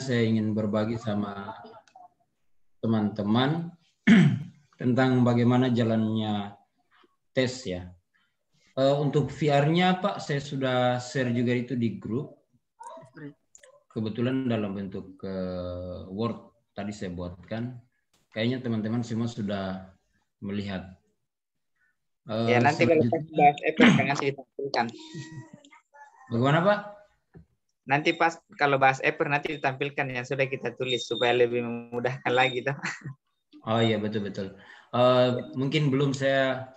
saya ingin berbagi sama teman-teman tentang bagaimana jalannya tes ya. Untuk VR-nya Pak, saya sudah share juga itu di grup. Kebetulan dalam bentuk Word tadi saya buatkan. Kayaknya teman-teman semua sudah melihat. Ya, nanti kalau pas bahas EPR nanti ditampilkan. Bagaimana Pak? Nanti pas kalau bahas EPR nanti ditampilkan yang sudah kita tulis supaya lebih memudahkan lagi toh. Oh iya betul-betul. Mungkin belum saya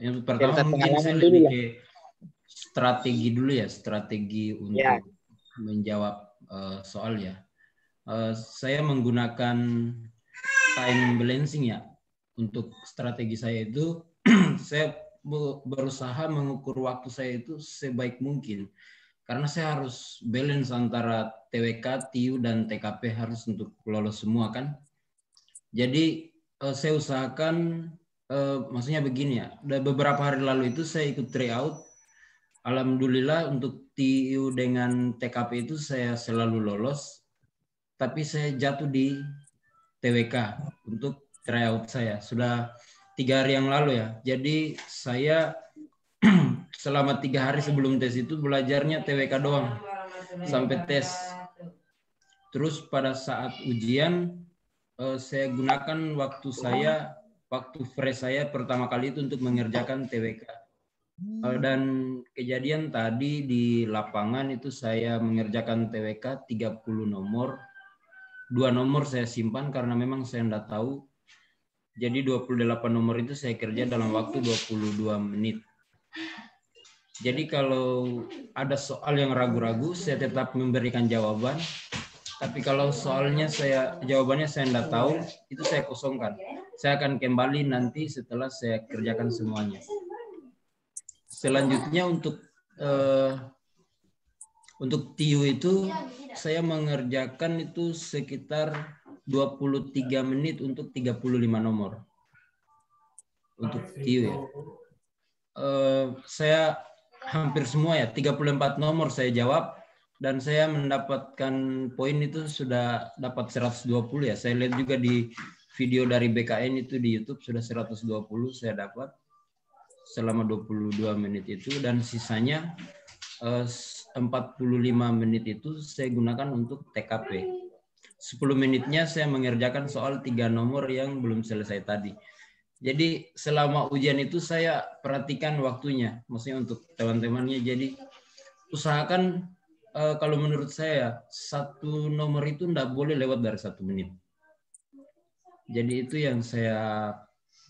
yang pertama Cerita mungkin pengalaman saya dulu lebih lah. ke strategi dulu ya, strategi untuk menjawab soal ya. Saya menggunakan time balancing ya. Untuk strategi saya itu saya berusaha mengukur waktu saya itu sebaik mungkin. Karena saya harus balance antara TWK, TIU, dan TKP harus untuk lolos semua kan. Jadi saya usahakan, maksudnya begini ya, udah beberapa hari lalu itu saya ikut tryout. Alhamdulillah untuk TIU dengan TKP itu saya selalu lolos. Tapi saya jatuh di TWK untuk tryout saya. Sudah 3 hari yang lalu ya. Jadi saya selama 3 hari sebelum tes itu belajarnya TWK doang. Sampai tes. Terus pada saat ujian, saya gunakan waktu fresh saya pertama kali itu untuk mengerjakan TWK. Dan kejadian tadi di lapangan itu saya mengerjakan TWK 30 nomor. 2 nomor saya simpan karena memang saya tidak tahu. Jadi 28 nomor itu saya kerja dalam waktu 22 menit. Jadi kalau ada soal yang ragu-ragu, saya tetap memberikan jawaban. Tapi kalau jawabannya saya tidak tahu, itu saya kosongkan. Saya akan kembali nanti setelah saya kerjakan semuanya. Selanjutnya untuk TIU itu saya mengerjakan itu sekitar 23 menit untuk 35 nomor. Untuk TIU ya. Saya hampir semua ya, 34 nomor saya jawab. Dan saya mendapatkan poin itu sudah dapat 120 ya. Saya lihat juga di video dari BKN itu di YouTube sudah 120 saya dapat selama 22 menit itu. Dan sisanya 45 menit itu saya gunakan untuk TKP. 10 menitnya saya mengerjakan soal 3 nomor yang belum selesai tadi. Jadi selama ujian itu saya perhatikan waktunya. Maksudnya untuk teman-temannya. Jadi usahakan kalau menurut saya satu nomor itu tidak boleh lewat dari 1 menit. Jadi itu yang saya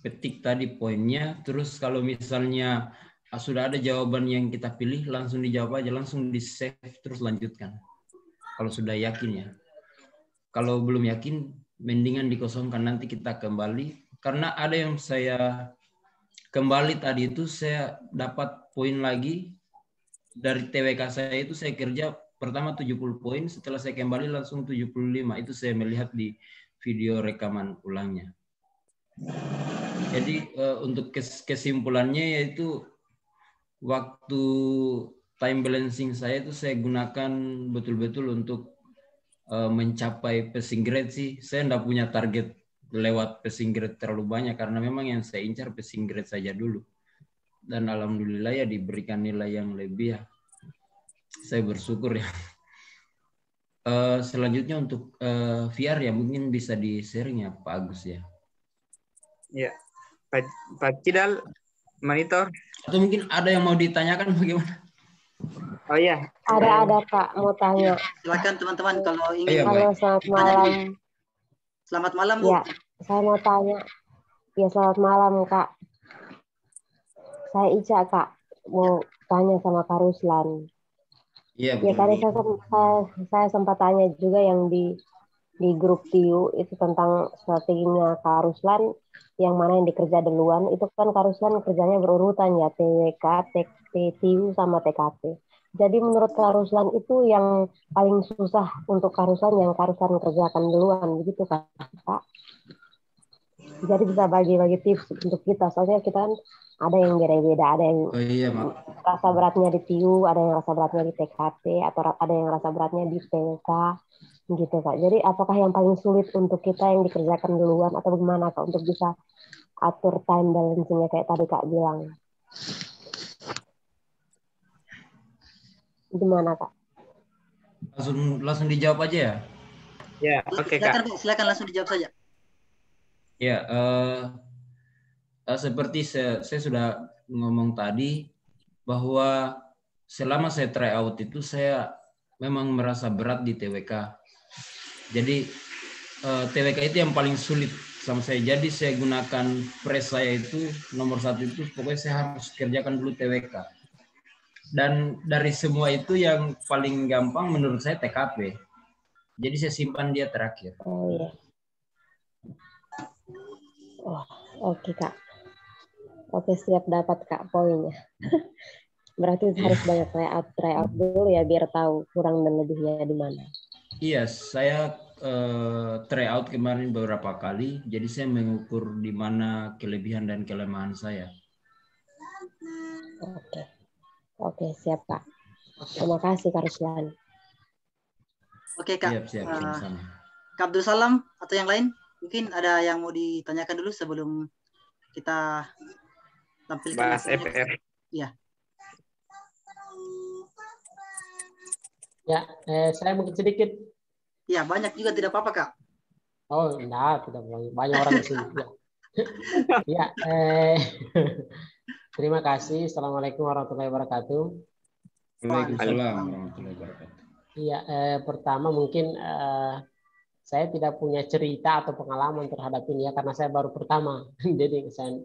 petik tadi poinnya. Terus kalau misalnya sudah ada jawaban yang kita pilih, langsung dijawab aja, langsung di save terus lanjutkan. Kalau sudah yakin ya. Kalau belum yakin, mendingan dikosongkan, nanti kita kembali. Karena ada yang saya kembali tadi itu saya dapat poin lagi. Dari TWK saya itu saya kerja pertama 70 poin, setelah saya kembali langsung 75. Itu saya melihat di video rekaman ulangnya. Jadi untuk kesimpulannya yaitu waktu time balancing saya itu saya gunakan betul-betul untuk mencapai passing grade sih. Saya tidak punya target lewat passing grade terlalu banyak karena memang yang saya incar passing grade saja dulu. Dan alhamdulillah ya diberikan nilai yang lebih ya. Saya bersyukur ya. Selanjutnya untuk VR ya mungkin bisa di-sharing ya Pak Agus ya. Ya, Pak Cidal, monitor. Atau mungkin ada yang mau ditanyakan bagaimana? Oh iya. Ada Kak, mau tanya. Silakan teman-teman kalau ingin. Halo, selamat malam. Selamat malam Bu. Ya, saya mau tanya. Ya, selamat malam Kak. Saya Ica Kak, mau tanya sama Kak Ruslan. Iya. Ya tadi saya sempat tanya juga yang di grup TIU itu tentang strateginya Kak Ruslan, yang mana yang dikerja duluan. Itu kan Kak Ruslan kerjanya berurutan ya, TWK, TIU sama TKP. Jadi menurut Kak Ruslan itu yang paling susah untuk Kak Ruslan yang Kak Ruslan kerjakan duluan, begitu kan Pak? Jadi bisa bagi-bagi tips untuk kita, soalnya kita kan ada yang beda-beda, ada yang rasa beratnya di TIU, ada yang rasa beratnya di TKP, atau ada yang rasa beratnya di TWK. Gitu Kak. Jadi apakah yang paling sulit untuk kita yang dikerjakan duluan atau bagaimana Kak untuk bisa atur time balancing-nya kayak tadi Kak bilang? Gimana Kak? Langsung dijawab aja ya. Ya, oke Kak. Silakan langsung dijawab saja. Ya, seperti saya sudah ngomong tadi bahwa selama saya tryout itu saya memang merasa berat di TWK. Jadi TWK itu yang paling sulit sama saya. Jadi saya gunakan press saya itu nomor 1 itu pokoknya saya harus kerjakan dulu TWK. Dan dari semua itu yang paling gampang menurut saya TKP. Jadi saya simpan dia terakhir. Oh iya. Oh, oke Kak. Oke, siap dapat Kak poinnya. Berarti harus banyak tryout dulu ya biar tahu kurang dan lebihnya di mana. Iya, saya tryout kemarin beberapa kali, jadi saya mengukur di mana kelebihan dan kelemahan saya. Oke, siap Kak. Terima kasih Kak Ruslan. Oke Kak. Siap, sama-sama. Kak Abdul Salam atau yang lain, mungkin ada yang mau ditanyakan dulu sebelum kita tampilkan bahas EPR. Iya. Ya, saya mungkin sedikit. Ya, banyak juga tidak apa-apa Kak. Oh, enggak, tidak banyak orang di sini. Ya, terima kasih. Assalamualaikum warahmatullahi wabarakatuh. Waalaikumsalam warahmatullahi wabarakatuh. Iya, pertama mungkin saya tidak punya cerita atau pengalaman terhadap ini ya karena saya baru pertama, jadi saya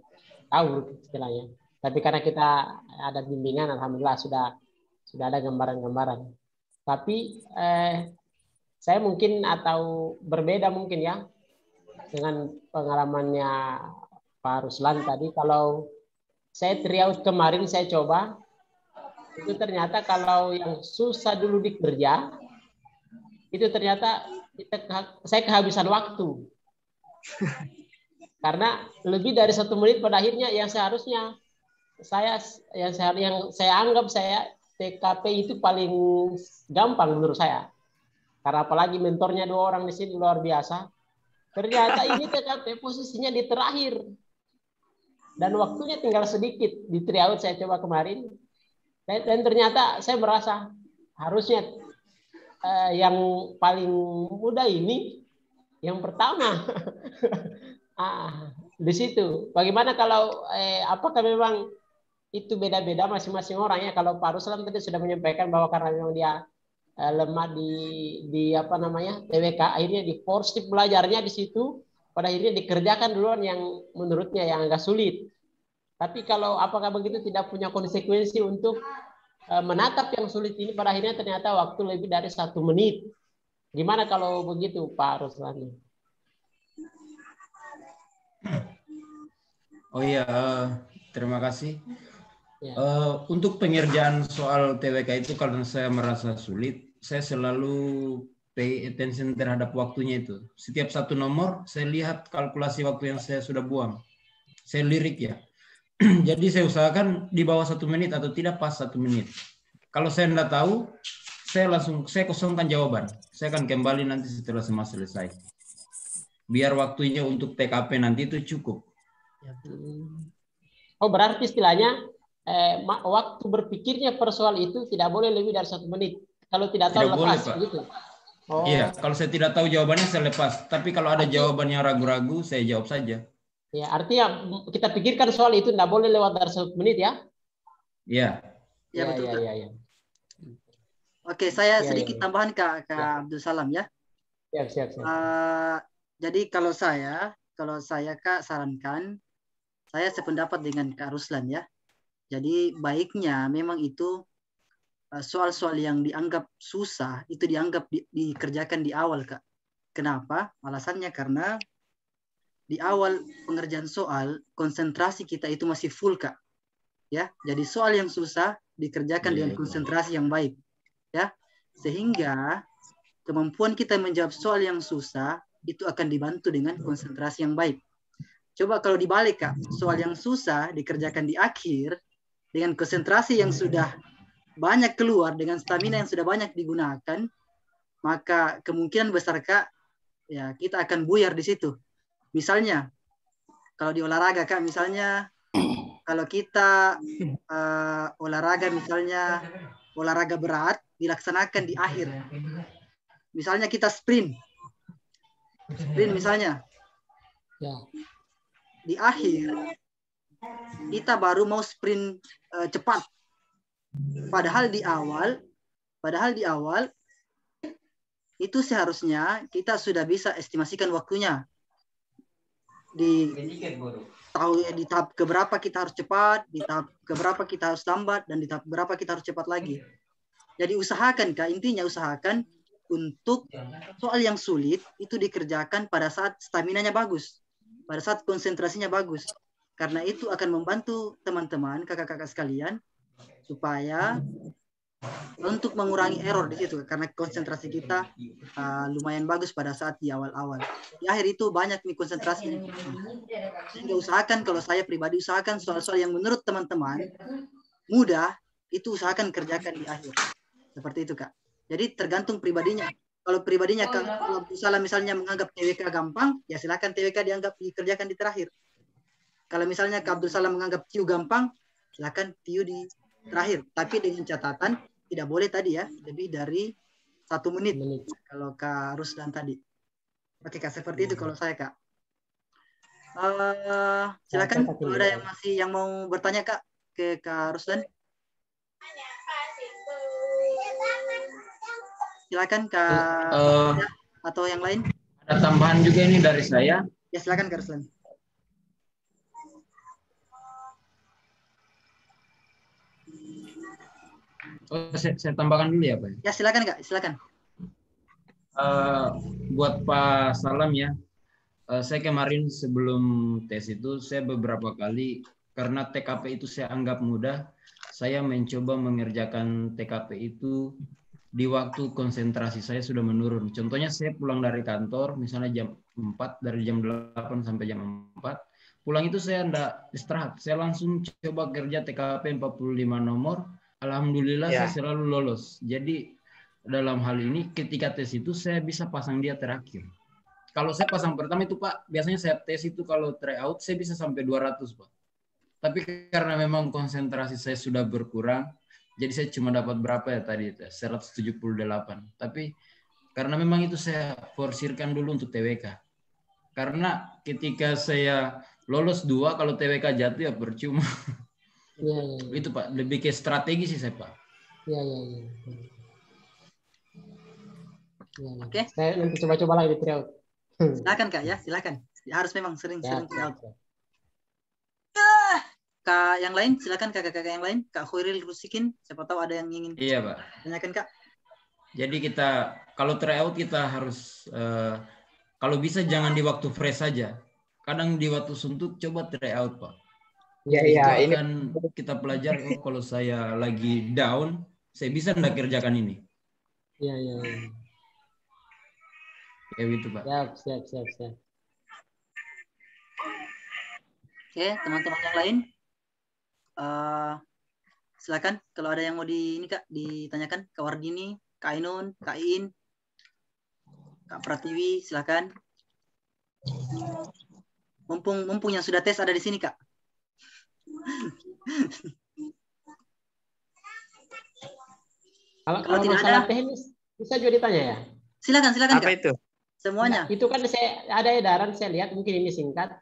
tahu istilahnya. Tapi karena kita ada bimbingan, alhamdulillah sudah ada gambaran-gambaran. Tapi saya mungkin atau berbeda mungkin ya dengan pengalamannya Pak Ruslan tadi. Kalau saya tryout kemarin saya coba, itu ternyata kalau yang susah dulu dikerja, itu ternyata saya kehabisan waktu. Karena lebih dari 1 menit pada akhirnya yang seharusnya yang saya anggap saya TKP itu paling gampang menurut saya. Karena apalagi mentornya 2 orang di sini luar biasa. Ternyata ini TKP posisinya di terakhir. Dan waktunya tinggal sedikit. Di tryout saya coba kemarin. Dan ternyata saya merasa harusnya yang paling mudah ini yang pertama. Di situ. Bagaimana kalau apakah memang itu beda-beda masing-masing orang ya. Kalau Pak Ruslan tadi sudah menyampaikan bahwa karena memang dia lemah di apa namanya TWK, akhirnya di force belajarnya di situ, pada akhirnya dikerjakan duluan yang menurutnya yang agak sulit. Tapi kalau apakah begitu tidak punya konsekuensi untuk menatap yang sulit ini, pada akhirnya ternyata waktu lebih dari 1 menit. Gimana kalau begitu Pak Ruslan? Oh iya, terima kasih. Untuk pengerjaan soal TWK itu karena saya merasa sulit, saya selalu pay attention terhadap waktunya itu. Setiap 1 nomor, saya lihat kalkulasi waktu yang saya sudah buang. Saya lirik ya. Jadi saya usahakan di bawah 1 menit atau tidak pas 1 menit. Kalau saya tidak tahu, saya kosongkan jawaban. Saya akan kembali nanti setelah semua selesai. Biar waktunya untuk TKP nanti itu cukup. Oh, berarti istilahnya waktu berpikirnya per soal itu tidak boleh lebih dari 1 menit. Kalau tidak tahu tidak lepas boleh, gitu. Oh. Iya, kalau saya tidak tahu jawabannya saya lepas. Tapi kalau ada jawaban yang ragu-ragu, saya jawab saja. Ya, artinya kita pikirkan soal itu tidak boleh lewat dari 1 menit ya? Iya. Ya, betul. Ya. Oke, saya sedikit tambahan Kak Abdul Salam ya. Siap. Jadi kalau saya Kak sarankan, saya sependapat dengan Kak Ruslan ya. Jadi baiknya memang itu soal-soal yang dianggap susah itu dianggap dikerjakan di awal Kak. Kenapa? Alasannya karena di awal pengerjaan soal konsentrasi kita itu masih full Kak. Ya, jadi soal yang susah dikerjakan dengan konsentrasi yang baik. Ya, sehingga kemampuan kita menjawab soal yang susah itu akan dibantu dengan konsentrasi yang baik. Coba kalau dibalik Kak, soal yang susah dikerjakan di akhir dengan konsentrasi yang sudah banyak keluar, dengan stamina yang sudah banyak digunakan, maka kemungkinan besar Kak, ya kita akan buyar di situ. Misalnya, kalau di olahraga Kak, misalnya kalau kita olahraga misalnya olahraga berat dilaksanakan di akhir. Misalnya kita sprint misalnya. Ya. Di akhir kita baru mau sprint cepat. Padahal di awal itu seharusnya kita sudah bisa estimasikan waktunya. Di tahap keberapa kita harus cepat, di tahap keberapa kita harus lambat, dan di tahap keberapa kita harus cepat lagi. Jadi usahakan Kak, intinya usahakan untuk soal yang sulit itu dikerjakan pada saat staminanya bagus, pada saat konsentrasinya bagus. Karena itu akan membantu teman-teman, kakak-kakak sekalian, supaya untuk mengurangi error di situ. Karena konsentrasi kita lumayan bagus pada saat di awal-awal. Di akhir itu banyak nih konsentrasi. Sehingga usahakan, kalau saya pribadi usahakan soal-soal yang menurut teman-teman mudah, itu usahakan kerjakan di akhir. Seperti itu Kak. Jadi tergantung pribadinya. Kalau pribadinya kalau salah misalnya menganggap TWK gampang, ya silakan TWK dianggap dikerjakan di terakhir. Kalau misalnya Kak Abdul Salam menganggap TIU gampang, silakan TIU di terakhir. Tapi dengan catatan tidak boleh tadi ya, lebih dari 1 menit. Kalau Kak Ruslan tadi. Oke Kak, seperti itu kalau saya Kak. Silakan kalau ada yang masih yang mau bertanya Kak ke Kak Ruslan. Silakan Kak atau yang lain. Ada tambahan juga ini dari saya. Ya silakan Kak Ruslan. Oh, saya tambahkan dulu ya Pak. Ya silakan Kak, silakan. Buat Pak Salam ya, saya kemarin sebelum tes itu saya beberapa kali, karena TKP itu saya anggap mudah, saya mencoba mengerjakan TKP itu di waktu konsentrasi saya sudah menurun. Contohnya saya pulang dari kantor, misalnya jam 4, dari jam 8 sampai jam 4, pulang itu saya enggak istirahat, saya langsung coba kerja TKP 45 nomor, alhamdulillah saya selalu lolos. Jadi dalam hal ini ketika tes itu saya bisa pasang dia terakhir. Kalau saya pasang pertama itu Pak, biasanya saya tes itu kalau tryout saya bisa sampai 200 Pak. Tapi karena memang konsentrasi saya sudah berkurang, jadi saya cuma dapat berapa ya tadi, 178. Tapi karena memang itu saya forsirkan dulu untuk TWK. Karena ketika saya lolos 2, kalau TWK jatuh ya percuma. Ya. Itu Pak, lebih ke strategi sih saya Pak. Ya. Oke. Saya nanti coba-coba lagi di tryout. Silakan Kak ya, silakan. Harus memang sering-sering tryout. Kak yang lain, silakan kakak-kakak yang lain. Kak Khairil Rusikin, siapa tahu ada yang ingin tanyakan Kak. Jadi kita kalau tryout kita harus kalau bisa jangan di waktu fresh saja. Kadang di waktu suntuk coba tryout Pak. Iya, ini akan kita pelajari, kalau saya lagi down, saya bisa enggak kerjakan ini. Iya. Kayak gitu Pak. Siap. Oke, teman-teman yang lain. Silakan kalau ada yang mau ditanyakan, Kak Wardini, Kak Ainun, Kak Iin, Kak Pratiwi, silakan. Mumpung yang sudah tes ada di sini Kak. Kalau tidak ada teknis bisa juga ditanya ya. Silakan Apa Kak. itu? Semuanya. Nah, itu kan saya ada edaran, saya lihat mungkin ini singkat.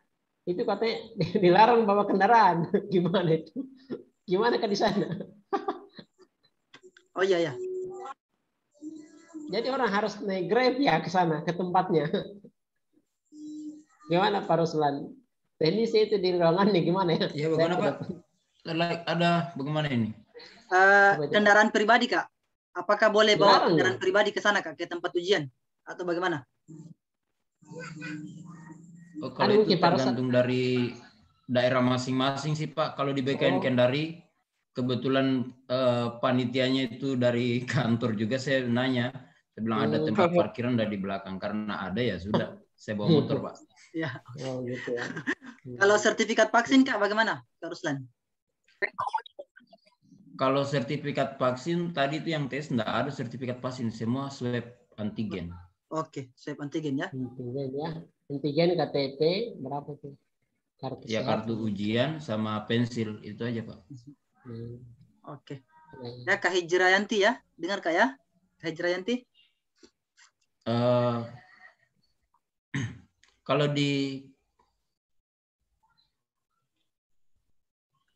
Itu katanya dilarang bawa kendaraan. Gimana itu? Gimana kan di sana? Oh iya. Jadi orang harus naik Grab ya ke sana, ke tempatnya. Gimana Pak Ruslan? Teknisnya itu di ruangan nih gimana ya? Ya bagaimana Pak? Ada bagaimana ini? Kendaraan pribadi Kak. Apakah boleh bawa kendaraan pribadi ke sana Kak, ke tempat ujian? Atau bagaimana? Oh, kalau itu tergantung dari daerah masing-masing sih Pak. Kalau di BKN Kendari, kebetulan panitianya itu dari kantor juga, saya nanya. Saya bilang ada tempat parkiran dari belakang. Karena ada ya sudah, saya bawa motor Pak. Ya. Oh, gitu ya. Kalau sertifikat vaksin Kak bagaimana Kak Ruslan? Kalau sertifikat vaksin tadi itu yang tes enggak ada sertifikat vaksin, semua swab antigen. Oke, swab antigen ya. Antigen ya. Antigen KTP berapa tuh? Kartu Ya, sehat. kartu ujian sama pensil itu aja, Pak. Oke. Ya, Kak Hijrayanti ya. Dengar Kak ya? Kak Hijrayanti? Kalau di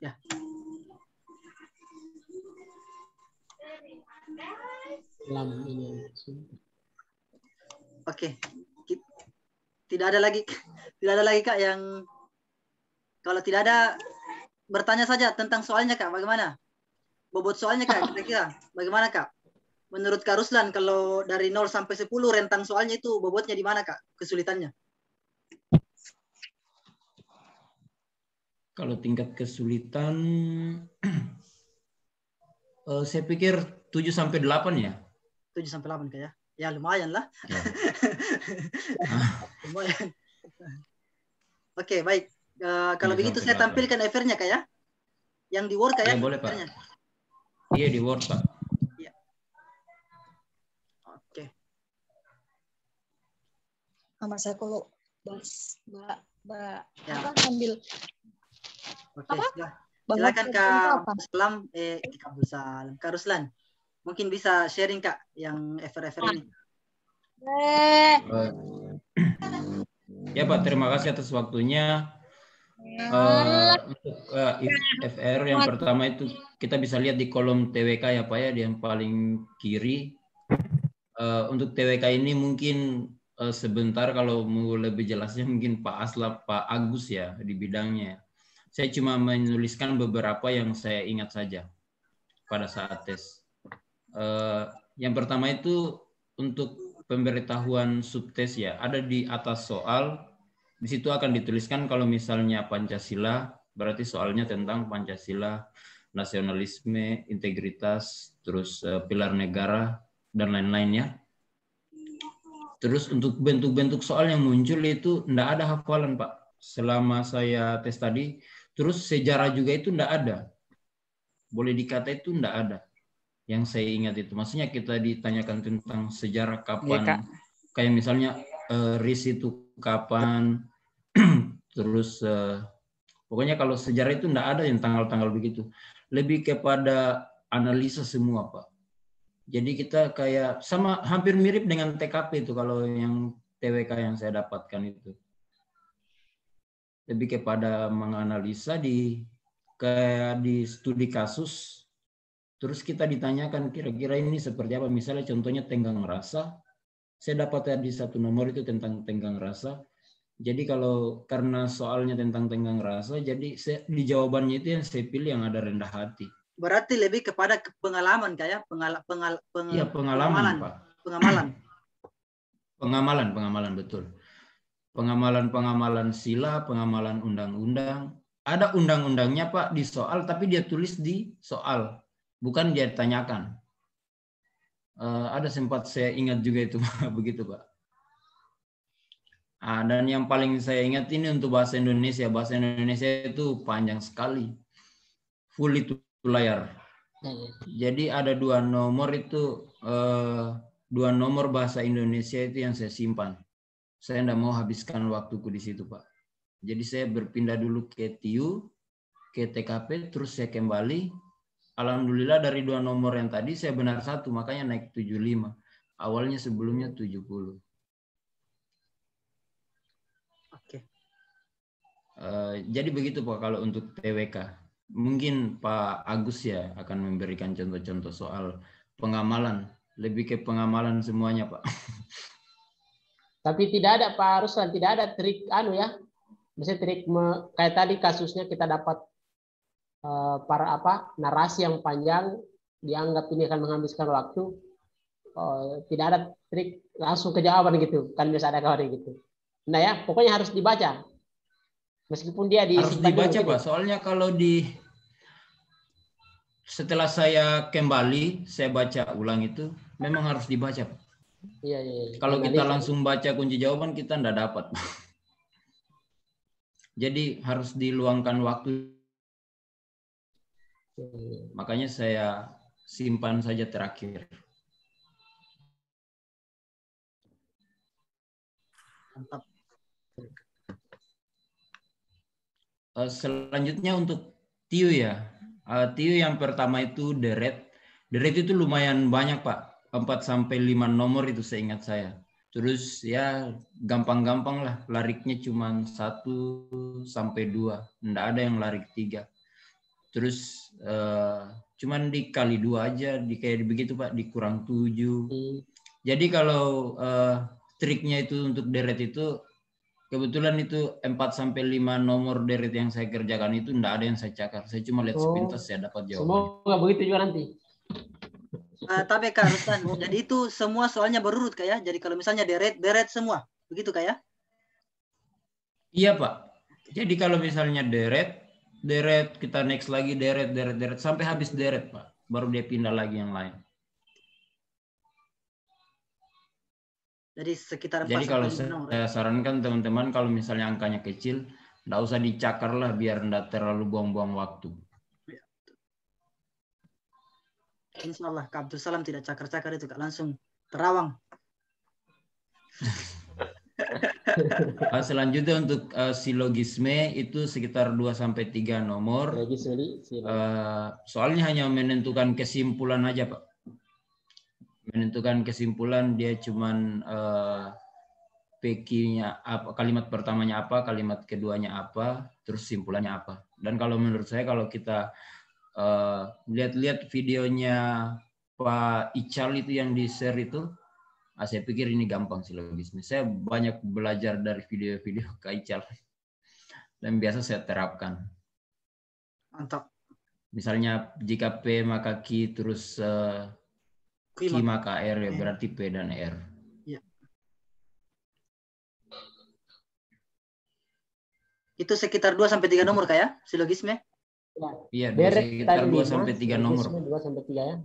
ya. Oke. Tidak ada lagi Kak yang kalau tidak ada bertanya saja tentang soalnya Kak, bagaimana? Bobot soalnya Kak, kira-kira bagaimana Kak? Menurut Kak Ruslan kalau dari 0 sampai 10 rentang soalnya itu bobotnya di mana Kak? Kesulitannya? Kalau tingkat kesulitan saya pikir 7 sampai 8 ya. 7 sampai 8 Kak ya. Ya lumayan lah. Ya. Lumayan. Oke, baik. Kalau begitu saya tampilkan EVR-nya Kak ya. Yang di Word Kak ya? Ya boleh Pak. Iya di Word Pak. Iya. Oke. Nomor saya kalau Ya. apa ambil Oke, apa? silakan Kak Salam, Kak Ruslan. Mungkin bisa sharing Kak yang EVR ini. Ya Pak, terima kasih atas waktunya. Untuk FR yang pertama itu kita bisa lihat di kolom TWK ya Pak ya, di yang paling kiri. Untuk TWK ini mungkin sebentar kalau mau lebih jelasnya mungkin Pak Aslap, Pak Agus ya di bidangnya. Saya cuma menuliskan beberapa yang saya ingat saja pada saat tes. Yang pertama itu untuk pemberitahuan subtes ya, ada di atas soal. Di situ akan dituliskan kalau misalnya Pancasila, berarti soalnya tentang Pancasila, nasionalisme, integritas, terus pilar negara, dan lain-lainnya. Terus untuk bentuk-bentuk soal yang muncul itu tidak ada hafalan Pak. Selama saya tes tadi, terus sejarah juga itu tidak ada. Boleh dikata itu tidak ada. Yang saya ingat itu. Maksudnya kita ditanyakan tentang sejarah kapan. Kayak misalnya RIS itu kapan. Terus pokoknya kalau sejarah itu tidak ada yang tanggal-tanggal begitu. Lebih kepada analisa semua Pak. Jadi kita kayak sama hampir mirip dengan TKP itu kalau yang TWK yang saya dapatkan itu. Lebih kepada menganalisa kayak di studi kasus. Terus kita ditanyakan kira-kira ini seperti apa. Misalnya contohnya tenggang rasa. Saya dapat di satu nomor itu tentang tenggang rasa. Jadi kalau karena soalnya tentang tenggang rasa, jadi di jawabannya itu yang saya pilih yang ada rendah hati. Berarti lebih kepada pengalaman kayak Iya, pengalaman Pak. Pengamalan betul. Pengamalan sila, pengamalan undang-undang. Ada undang-undangnya Pak di soal, tapi dia tulis di soal, bukan dia tanyakan. Ada sempat saya ingat juga itu begitu Pak. Dan yang paling saya ingat ini untuk bahasa Indonesia. Bahasa Indonesia itu panjang sekali. Full itu layar. Jadi ada dua nomor itu, dua nomor bahasa Indonesia itu yang saya simpan. Saya tidak mau habiskan waktuku di situ Pak. Jadi saya berpindah dulu ke TIU, ke TKP, terus saya kembali. Alhamdulillah dari dua nomor yang tadi saya benar satu, makanya naik 75. Awalnya sebelumnya 70. Oke. Jadi begitu Pak kalau untuk TWK. Mungkin Pak Agus ya akan memberikan contoh-contoh soal pengamalan. Lebih ke pengamalan semuanya Pak. Tapi tidak ada Pak Ruslan, tidak ada trik ya. Misalnya trik kayak tadi kasusnya kita dapat narasi yang panjang dianggap ini akan menghabiskan waktu. Tidak ada trik langsung ke jawaban gitu. Kan biasa ada kawan gitu. Nah ya, pokoknya harus dibaca. Meskipun dia harus dibaca Pak. Soalnya kalau setelah saya kembali, saya baca ulang itu memang harus dibaca Pak. Iya. Kalau kita langsung baca kunci jawaban kita tidak dapat. Jadi harus diluangkan waktu. Makanya saya simpan saja terakhir. Mantap. Selanjutnya untuk Tiu ya. Tiu yang pertama itu deret. Deret itu lumayan banyak Pak. 4 sampai 5 nomor itu seingat saya. Terus ya gampang-gampang lah. Lariknya cuma 1 sampai 2. Nggak ada yang larik 3. Terus cuman dikali 2 aja. Kayak begitu Pak. Dikurang 7. Jadi kalau triknya itu untuk deret itu, kebetulan itu 4 sampai 5 nomor deret yang saya kerjakan itu enggak ada yang saya cakar. Saya cuma lihat sepintas saya dapat jawabannya. Semoga begitu juga nanti. Tapi Kak Ruslan, jadi itu semua soalnya berurut Kak ya. Jadi kalau misalnya deret semua. Begitu Kak ya? Iya Pak. Jadi kalau misalnya deret kita next lagi deret sampai habis deret Pak. Baru dia pindah lagi yang lain. Jadi sekitar 4 Jadi kalau sampai 5 nomor. saya sarankan teman-teman kalau misalnya angkanya kecil, nggak usah dicakar lah biar nggak terlalu buang-buang waktu. Insya Allah Kak Abdul Salam tidak cakar-cakar itu Kak, langsung terawang. Selanjutnya untuk silogisme itu sekitar 2 sampai 3 nomor. Soalnya hanya menentukan kesimpulan aja Pak. Menentukan kesimpulan dia cuman PQ-nya apa, kalimat pertamanya apa, kalimat keduanya apa, terus simpulannya apa. Dan kalau menurut saya kalau kita lihat-lihat videonya Pak Ical itu yang di-share itu, saya pikir ini gampang silogisme. Saya banyak belajar dari video-video Kak Ical dan biasa saya terapkan. Mantap. Misalnya jika P maka Q terus Q maka R ya berarti P dan R. Ya. Itu sekitar 2 sampai 3 nomor Kak ya, silogisme? Iya, sekitar 2 sampai 3 nomor. 2 sampai 3 ya.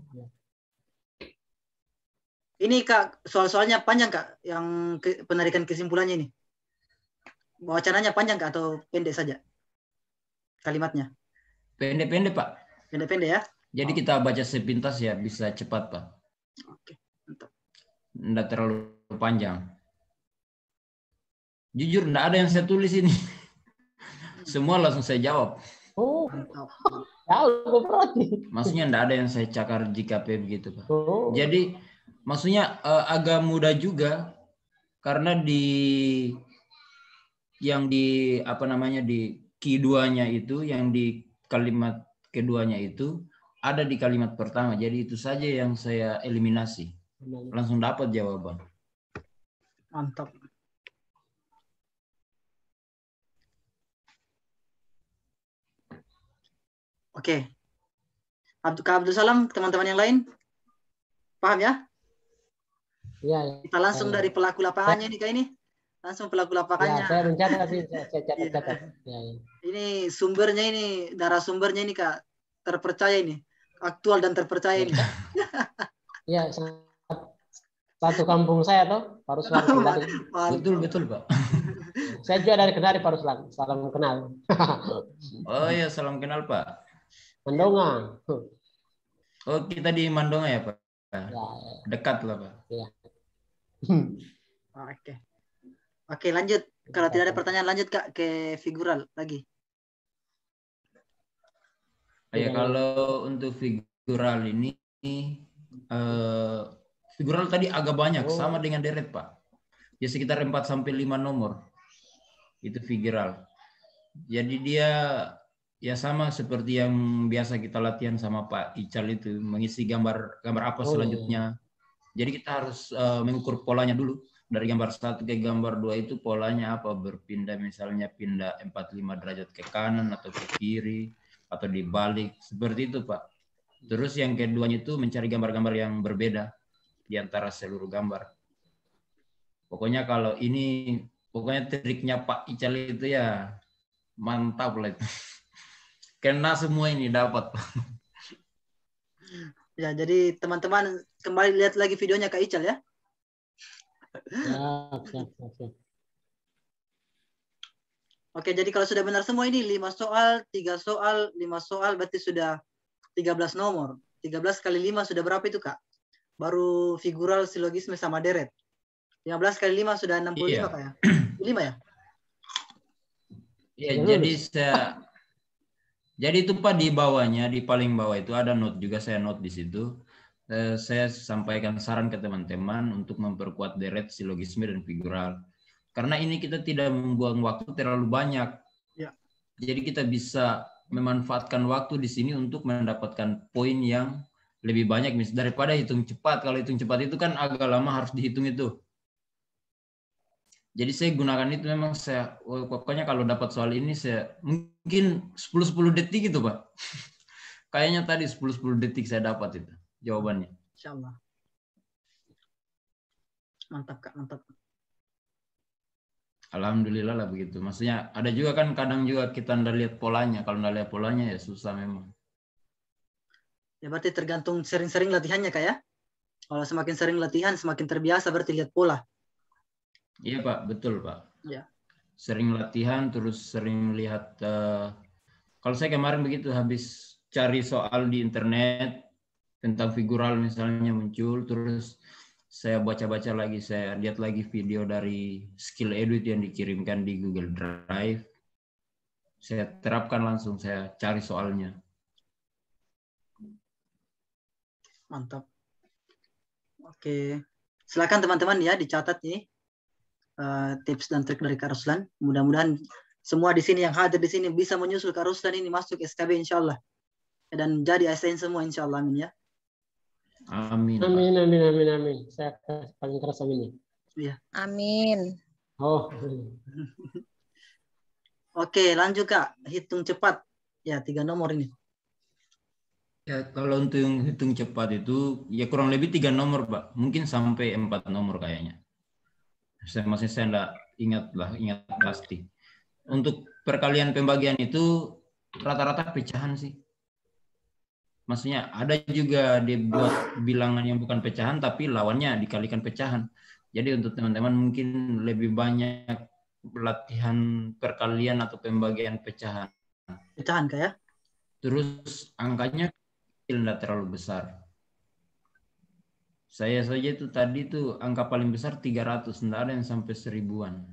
Ini Kak, soal-soalnya panjang Kak, yang penarikan kesimpulannya ini. Wacananya panjang Kak atau pendek saja? Kalimatnya? Pendek-pendek Pak. Pendek-pendek ya? Jadi kita baca sepintas ya bisa cepat Pak. Oke, mantap. Nggak terlalu panjang. Jujur nggak ada yang saya tulis ini. Semua langsung saya jawab. Oh, jauh berarti. Maksudnya nggak ada yang saya cakar JKP begitu Pak. Jadi maksudnya agak mudah juga karena yang di apa namanya di Q2-nya itu, yang di kalimat keduanya itu ada di kalimat pertama. Jadi itu saja yang saya eliminasi. Langsung dapat jawaban. Mantap. Oke. Kak Abdul Salam, teman-teman yang lain paham ya? Iya. Kita langsung dari pelaku lapangannya nih Kak ini. Langsung pelaku lapangannya. Ya, saya mencatat sih, saya catat. Ya. Ini sumbernya ini, narasumbernya ini Kak, terpercaya ini. Aktual dan terpercaya ini. Iya, satu kampung saya tuh, Pak Ruslan Kendari. Betul Pak. Saya juga dari Kendari Pak Ruslan, salam kenal. Oh iya, salam kenal Pak. Mandonga. Oh kita di Mandonga ya Pak. Ya. Dekat lah Pak. Ya. Oke, lanjut. Kalau tidak ada pertanyaan lanjut Kak ke figural lagi. Ya kalau untuk figural ini figural tadi agak banyak sama dengan deret Pak. Ya sekitar 4 sampai 5 nomor. Itu figural. Jadi dia ya sama seperti yang biasa kita latihan sama Pak Ical itu, mengisi gambar apa selanjutnya. Jadi kita harus mengukur polanya dulu. Dari gambar 1 ke gambar 2 itu polanya apa, berpindah misalnya pindah 45 derajat ke kanan atau ke kiri atau dibalik, seperti itu Pak. Terus yang keduanya itu mencari gambar-gambar yang berbeda di antara seluruh gambar. Pokoknya kalau ini, pokoknya triknya Pak Ical itu ya mantap lah itu. Kena semua ini dapat. Ya, jadi teman-teman kembali lihat lagi videonya Kak Ical ya. Siap. Oke, jadi kalau sudah benar semua ini 5 soal, 3 soal, 5 soal, berarti sudah 13 nomor. 13 kali 5 sudah berapa itu Kak? Baru figural, silogisme sama deret. 15 kali 5 sudah 65 Kak ya? 5 ya? Ya, jadi itu Pak di bawahnya, di paling bawah itu ada note juga, saya note di situ. Saya sampaikan saran ke teman-teman untuk memperkuat deret, silogisme, dan figural. Karena ini kita tidak membuang waktu terlalu banyak. Ya. Jadi kita bisa memanfaatkan waktu di sini untuk mendapatkan poin yang lebih banyak daripada hitung cepat. Kalau hitung cepat itu kan agak lama, harus dihitung itu. Jadi saya gunakan itu, memang saya pokoknya kalau dapat soal ini saya mungkin 10 detik gitu Pak. Kayaknya tadi 10 detik saya dapat itu jawabannya. Insyaallah. Mantap Kak, mantap. Alhamdulillah lah begitu. Maksudnya ada juga kan kadang juga kita ndak lihat polanya. Kalau ndak lihat polanya ya susah memang. Ya berarti tergantung sering-sering latihannya Kak ya. Kalau semakin sering latihan semakin terbiasa berarti lihat pola. Iya Pak, betul Pak. Ya. Sering latihan terus sering lihat. Kalau saya kemarin begitu, habis cari soal di internet tentang figural misalnya muncul, terus saya baca-baca lagi, saya lihat lagi video dari Skill Edit yang dikirimkan di Google Drive. Saya terapkan langsung, saya cari soalnya. Mantap. Oke. Silakan teman-teman ya dicatat ini tips dan trik dari Kak Ruslan. Mudah-mudahan semua di sini yang hadir di sini bisa menyusul Kak Ruslan ini masuk SKB insyaallah. Dan jadi ASN semua insyaallah, amin ya. Amin. Amin, amin, amin, amin. Saya paling keras amin ya. Iya. Amin. Oh. Oke, lanjut Kak. Hitung cepat. Ya, 3 nomor ini. Ya, kalau untuk hitung cepat itu ya kurang lebih 3 nomor Pak. Mungkin sampai 4 nomor kayaknya. Saya enggak ingat pasti. Untuk perkalian pembagian itu rata-rata pecahan sih. Maksudnya ada juga dibuat bilangan yang bukan pecahan tapi lawannya dikalikan pecahan. Jadi untuk teman-teman mungkin lebih banyak latihan perkalian atau pembagian pecahan. Pecahan Kak ya? Terus angkanya tidak terlalu besar. Saya saja itu tadi tuh angka paling besar 300, tidak ada yang sampai 1000-an.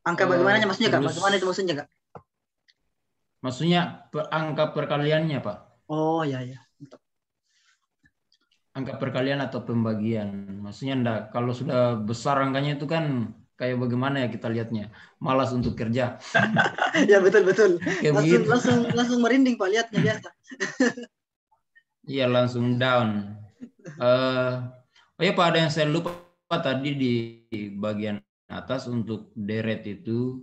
Angka bagaimana maksudnya Kak? Bagaimana itu maksudnya Kak? Maksudnya angka perkaliannya Pak. Oh ya ya. Angka perkalian atau pembagian. Maksudnya enggak, kalau sudah besar angkanya itu kan kayak bagaimana ya kita lihatnya. Malas untuk kerja. Ya betul. Langsung merinding Pak lihatnya biasa. Iya langsung down. Oh ya Pak, ada yang saya lupa tadi di bagian atas untuk deret itu,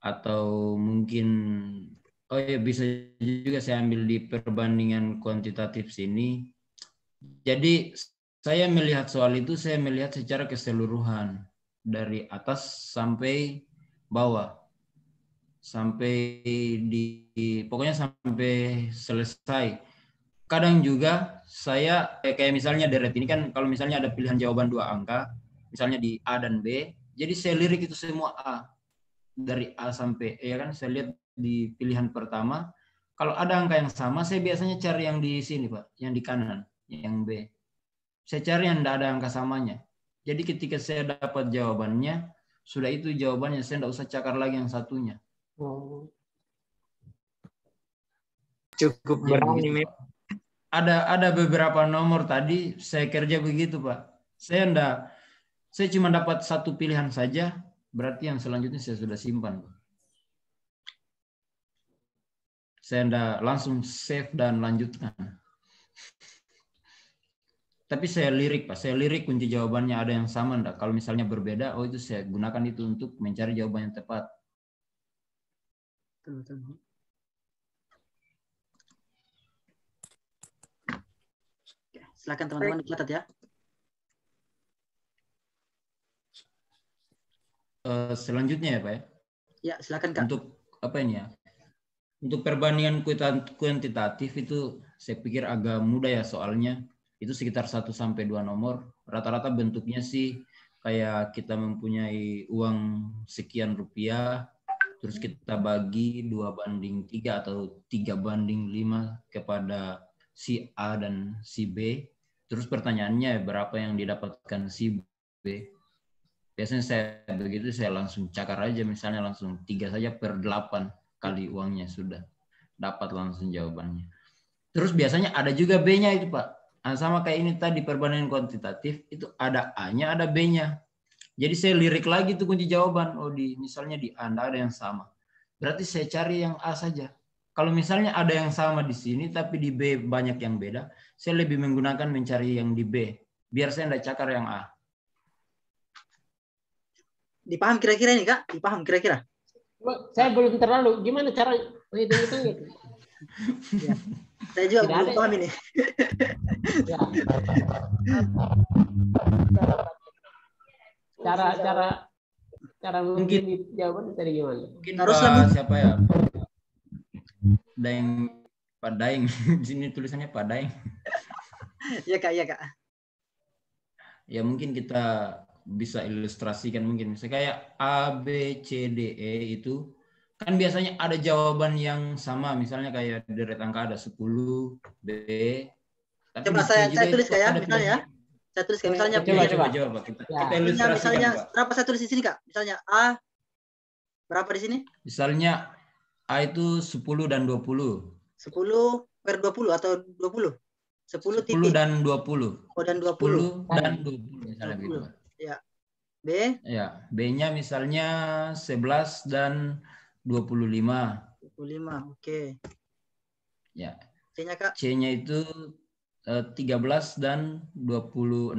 atau mungkin oh ya bisa juga saya ambil di perbandingan kuantitatif sini. Jadi saya melihat soal itu, saya melihat secara keseluruhan dari atas sampai bawah, sampai pokoknya sampai selesai. Kadang juga saya kayak misalnya deret ini kan kalau misalnya ada pilihan jawaban 2 angka, misalnya di A dan B, jadi saya lirik itu semua A. Dari A sampai E kan saya lihat di pilihan pertama. Kalau ada angka yang sama, saya biasanya cari yang di sini Pak, yang di kanan, yang B. Saya cari yang tidak ada angka samanya. Jadi ketika saya dapat jawabannya, sudah itu jawabannya, saya tidak usah cakar lagi yang satunya. Oh. Cukup berani. Ada beberapa nomor tadi saya kerja begitu Pak. Saya cuma dapat satu pilihan saja, berarti yang selanjutnya saya sudah simpan Pak. Saya enggak langsung save dan lanjutkan. Tapi saya lirik Pak, saya lirik kunci jawabannya ada yang sama enggak. Kalau misalnya berbeda, oh itu saya gunakan itu untuk mencari jawaban yang tepat. Betul. Silakan teman-teman dicatat ya. Selanjutnya ya Pak ya. Ya silakan Kak. Untuk apa ini ya? Untuk perbandingan kuantitatif itu saya pikir agak mudah ya soalnya. Itu sekitar 1 sampai 2 nomor. Rata-rata bentuknya sih kayak kita mempunyai uang sekian rupiah, terus kita bagi 2:3 atau 3:5 kepada si A dan si B. Terus pertanyaannya berapa yang didapatkan si B. Biasanya saya begitu, saya langsung cakar aja, misalnya langsung 3 saja per 8 kali uangnya, sudah dapat langsung jawabannya. Terus biasanya ada juga B-nya itu Pak. Nah, sama kayak ini tadi perbandingan kuantitatif, itu ada A-nya, ada B-nya. Jadi saya lirik lagi tuh kunci jawaban. Oh, misalnya di A ada yang sama. Berarti saya cari yang A saja. Kalau misalnya ada yang sama di sini, tapi di B banyak yang beda, saya lebih menggunakan mencari yang di B. Biar saya tidak cakar yang A. Dipaham kira-kira ini Kak? Dipaham kira-kira? Saya belum terlalu. Gimana cara menghitung-hitung itu? Ya. Saya juga Tidak belum ada. paham ini. Ya. Cara Mungkin jawaban tadi gimana? Mungkin Haruslah Pak siapa ya? Pak Daeng. Di sini tulisannya Pak Daeng. Iya Kak, iya Kak. Ya mungkin kita bisa ilustrasikan mungkin. Misalnya kayak A, B, C, D, E itu kan biasanya ada jawaban yang sama. Misalnya kayak deret angka ada 10, B. Tapi Coba di C saya juga tulis itu kayak ada misalnya ya. pilihan. Saya tulis kayak misalnya Coba. Coba kita Ya. ilustrasikan misalnya Pak. berapa saya tulis di sini Kak? Misalnya A berapa di sini? Misalnya A itu 10 dan 20. 10 per 20 atau 20? 10 titik. 10 dan 20. Oh, dan 20. 10 dan 20 misalnya 20. begitu Pak. Ya. B. Ya, B-nya misalnya 11 dan 25. 25. Oke. Ya. C-nya Kak? C-nya itu 13 dan 26.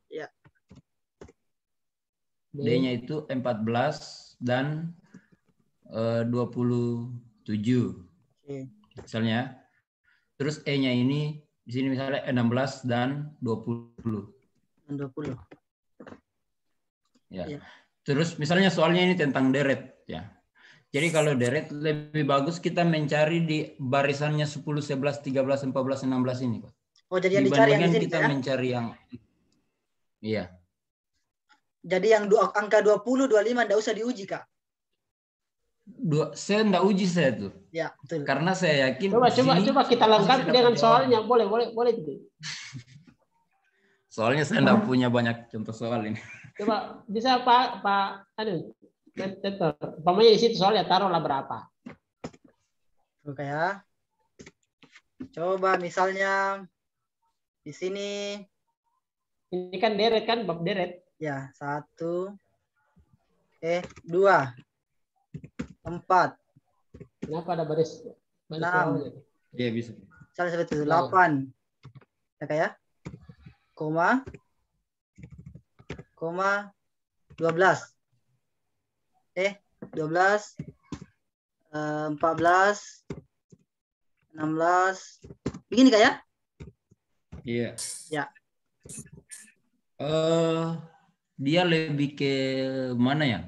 Ya. D-nya itu 14 dan 27. Oke. Misalnya. Terus E-nya ini di sini misalnya 16 dan 20. Dan 20. Ya. Ya. Terus misalnya soalnya ini tentang deret ya. Jadi kalau deret lebih bagus kita mencari di barisannya 10, 11, 13, 14, 16 ini, Pak. Oh, jadi yang dicari yang di sini kita ya? mencari yang iya. Jadi yang angka 20, 25 enggak usah diuji, Kak. Saya enggak uji saya tuh. Ya, betul. Karena saya yakin Coba kita lengkapi dengan soalnya. Boleh itu. Soalnya saya enggak punya banyak contoh soal ini. Coba bisa Pak umpamanya di situ soalnya taruhlah berapa? Oke ya. Coba misalnya di sini. Ini kan deret kan, bab deret. Ya, 1. 2. 4. Kenapa ada baris 6. Iya bisa. Misalnya seperti itu. 8. Ya kayak koma 12. 12. 14. 16. Begini Kak ya? Iya. Ya. Dia lebih ke mana ya?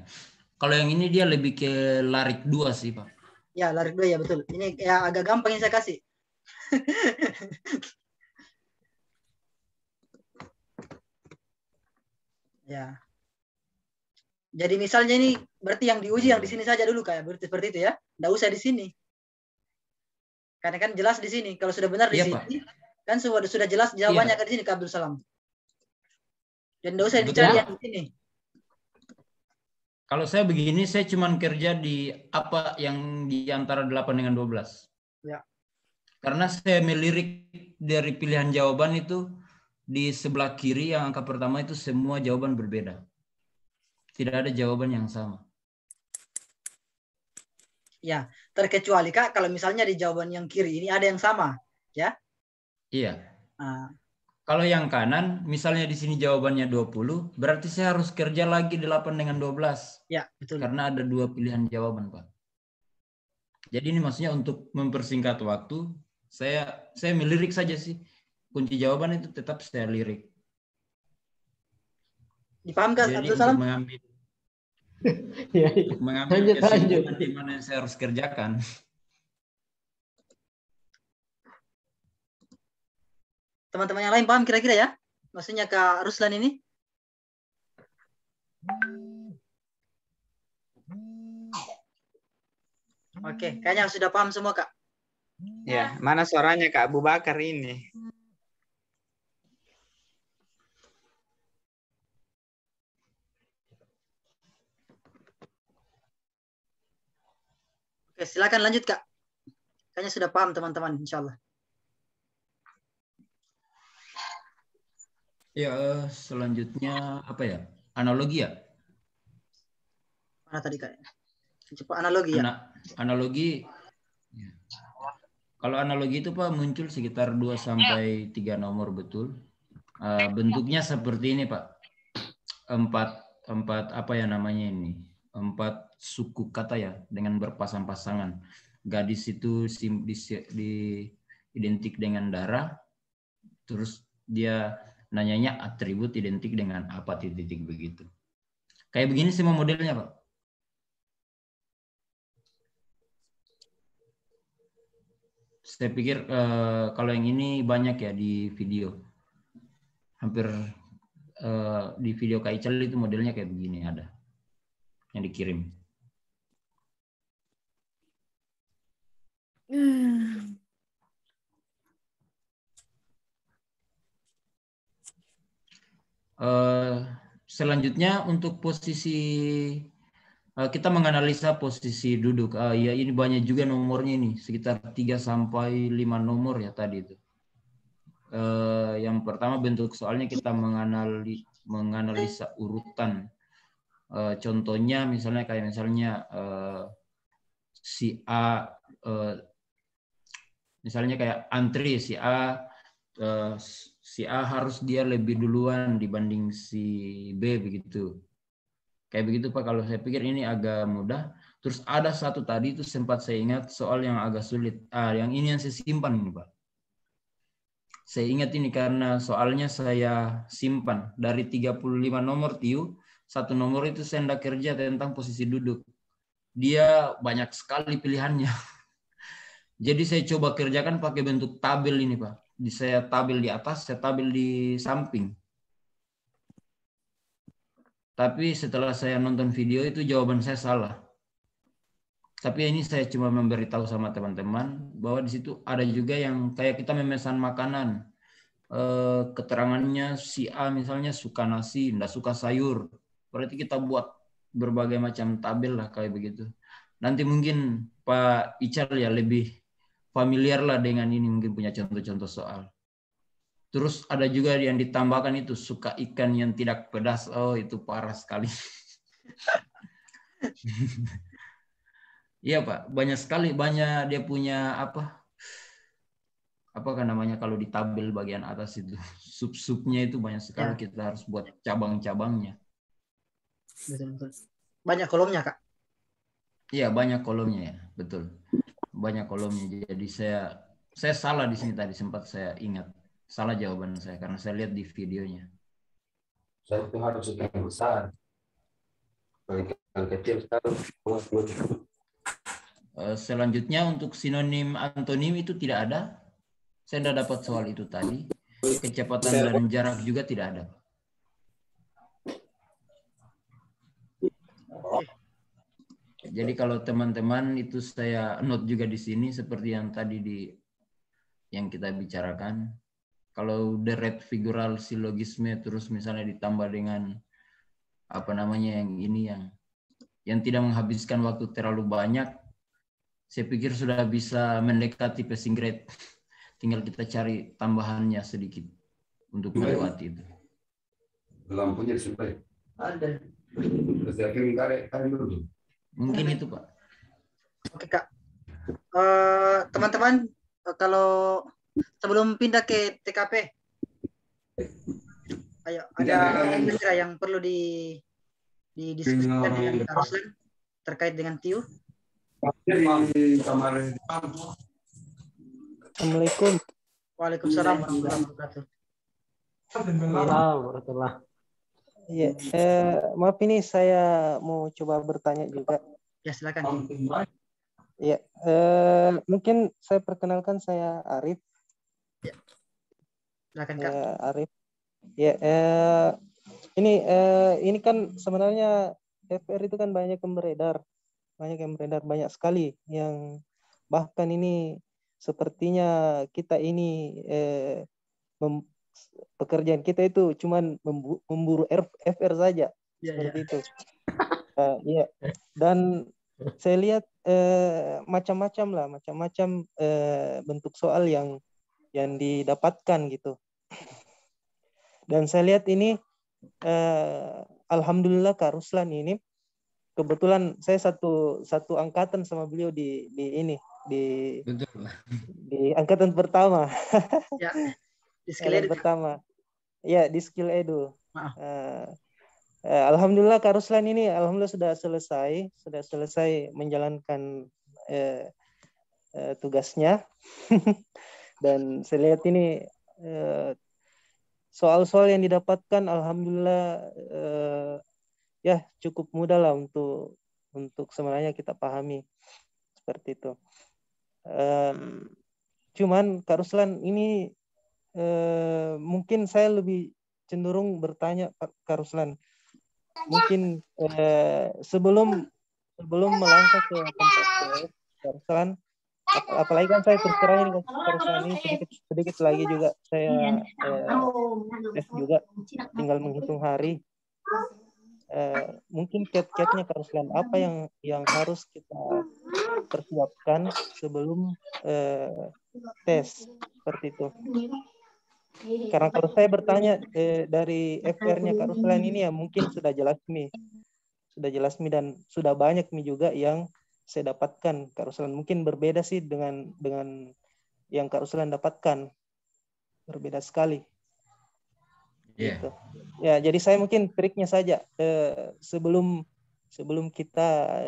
Kalau yang ini dia lebih ke larik 2 sih, Pak. Ya, larik 2 ya betul. Ini ya agak gampang yang saya kasih. Ya. Jadi misalnya ini berarti yang diuji yang di sini saja dulu kayak berarti seperti itu ya. Enggak usah di sini. Karena kan jelas di sini. Kalau sudah benar di Iya, sini, Pak. kan sudah jelas jawabannya kan di sini Kak Abdul Salam. Dan enggak usah dicari yang di sini. Kalau saya begini, saya cuma kerja di apa yang di antara 8 dengan 12. Ya. Karena saya melirik dari pilihan jawaban itu di sebelah kiri yang angka pertama itu semua jawaban berbeda. Tidak ada jawaban yang sama. Ya, terkecuali Kak kalau misalnya di jawaban yang kiri ini ada yang sama, ya? Iya. Nah. Kalau yang kanan, misalnya di sini jawabannya 20, berarti saya harus kerja lagi 8 dengan 12. Ya, betul. Karena ada 2 pilihan jawaban, Pak. Jadi ini maksudnya untuk mempersingkat waktu, saya melirik saja sih. Kunci jawaban itu tetap saya lirik. Dipahamkan Jadi Abdul Salam? untuk mengambil Lanjut. kesimpulan di mana yang saya harus kerjakan. Teman-teman yang lain paham kira-kira ya? Maksudnya Kak Ruslan ini? Oke, kayaknya sudah paham semua Kak. Ya, mana suaranya Kak Abu Bakar ini? Oke, silakan lanjut Kak. Kayaknya sudah paham teman-teman, insya Allah. Ya, selanjutnya apa ya? Analogi ya? Mana tadi Kak? Coba analogi ya. Analogi. Ya. Kalau analogi itu Pak muncul sekitar 2 sampai 3 nomor betul. Bentuknya seperti ini Pak. Empat apa ya namanya ini? 4 suku kata ya dengan berpasang-pasangan. Gadis itu identik dengan darah. Terus dia nanyanya atribut identik dengan apa titik-titik begitu. Kayak begini semua modelnya Pak. Saya pikir kalau yang ini banyak ya di video. Hampir di video Kak Ical itu modelnya kayak begini ada. Yang dikirim. Selanjutnya untuk posisi kita menganalisa posisi duduk. Ya ini banyak juga nomornya ini, sekitar 3 sampai 5 nomor ya tadi itu. Yang pertama bentuk soalnya kita menganalisa urutan. Contohnya misalnya kayak misalnya si A misalnya kayak antri si A harus dia lebih duluan dibanding si B begitu. Kayak begitu Pak, kalau saya pikir ini agak mudah. Terus ada satu tadi itu sempat saya ingat soal yang agak sulit. Yang ini yang saya simpan ini Pak. Saya ingat ini karena soalnya saya simpan. Dari 35 nomor TIU, 1 nomor itu saya hendak kerja tentang posisi duduk. Dia banyak sekali pilihannya. Jadi saya coba kerjakan pakai bentuk tabel ini Pak. Saya tabel di atas, saya tabel di samping. Tapi setelah saya nonton video itu jawaban saya salah. Tapi ini saya cuma memberitahu sama teman-teman bahwa di situ ada juga yang kayak kita memesan makanan. Keterangannya si A misalnya suka nasi, enggak suka sayur. Berarti kita buat berbagai macam tabel lah kayak begitu. Nanti mungkin Pak Ical ya lebih familiar lah dengan ini, mungkin punya contoh-contoh soal. Terus ada juga yang ditambahkan itu suka ikan yang tidak pedas. Oh itu parah sekali. Iya Pak, banyak sekali, banyak dia punya apakah namanya kalau di tabel bagian atas itu sub-subnya itu banyak sekali ya. Kita harus buat cabang-cabangnya. Betul. Banyak kolomnya Kak. Iya banyak kolomnya ya, betul. Banyak kolomnya. Jadi saya salah di sini tadi sempat saya ingat. Salah jawaban saya karena saya lihat di videonya. Saya itu harus yang besar. Yang kecil sekarang. Selanjutnya untuk sinonim antonim itu tidak ada. Saya tidak dapat soal itu tadi. Kecepatan dan jarak juga tidak ada. Jadi kalau teman-teman itu saya note juga di sini seperti yang tadi yang kita bicarakan. Kalau deret figural silogisme terus misalnya ditambah dengan apa namanya yang ini yang tidak menghabiskan waktu terlalu banyak, saya pikir sudah bisa mendekati passing grade. Tinggal kita cari tambahannya sedikit untuk melewati itu. Lampunya sudah ada. Mungkin itu Pak. Oke Kak. Teman-teman, kalau sebelum pindah ke TKP, ayo ada yang perlu didiskusikan dengan Kak Ruslan terkait dengan TIU. Assalamualaikum. Waalaikumsalam warahmatullahi wabarakatuh. Warahmatullah. Iya, maaf ini saya mau coba bertanya juga. Ya silakan. Ya, mungkin saya perkenalkan, saya Arif. Ya. Silakan Kak. Arif. Ya, ini kan sebenarnya FR itu kan banyak yang beredar, banyak sekali yang bahkan ini sepertinya kita ini pekerjaan kita itu cuman memburu FR saja, seperti itu. Iya. Dan saya lihat macam-macam lah, macam-macam bentuk soal yang didapatkan gitu. Dan saya lihat ini alhamdulillah Kak Ruslan ini kebetulan saya satu angkatan sama beliau di Betul. di angkatan pertama. Ya, di Angkatan skill pertama. Ya, di Skill Edu. Maaf. Alhamdulillah Kak Ruslan ini alhamdulillah sudah selesai menjalankan tugasnya. Dan saya lihat ini soal-soal yang didapatkan alhamdulillah ya cukup mudah lah untuk sebenarnya kita pahami seperti itu. Cuman Kak Ruslan ini mungkin saya lebih cenderung bertanya Kak Ruslan. Mungkin sebelum melangkah ke tempat Kak Ruslan, apalagi kan saya terus terang ini Kak Ruslan ini sedikit lagi juga saya tes juga, tinggal menghitung hari. Mungkin kiat-kiatnya Kak Ruslan, apa yang harus kita persiapkan sebelum tes seperti itu. Karena kalau saya bertanya dari FR-nya Kak Ruslan ini ya mungkin sudah jelas nih dan sudah banyak nih juga yang saya dapatkan Kak Ruslan. Mungkin berbeda sih dengan yang Kak Ruslan dapatkan, berbeda sekali. Gitu. Ya, jadi saya mungkin triknya saja sebelum kita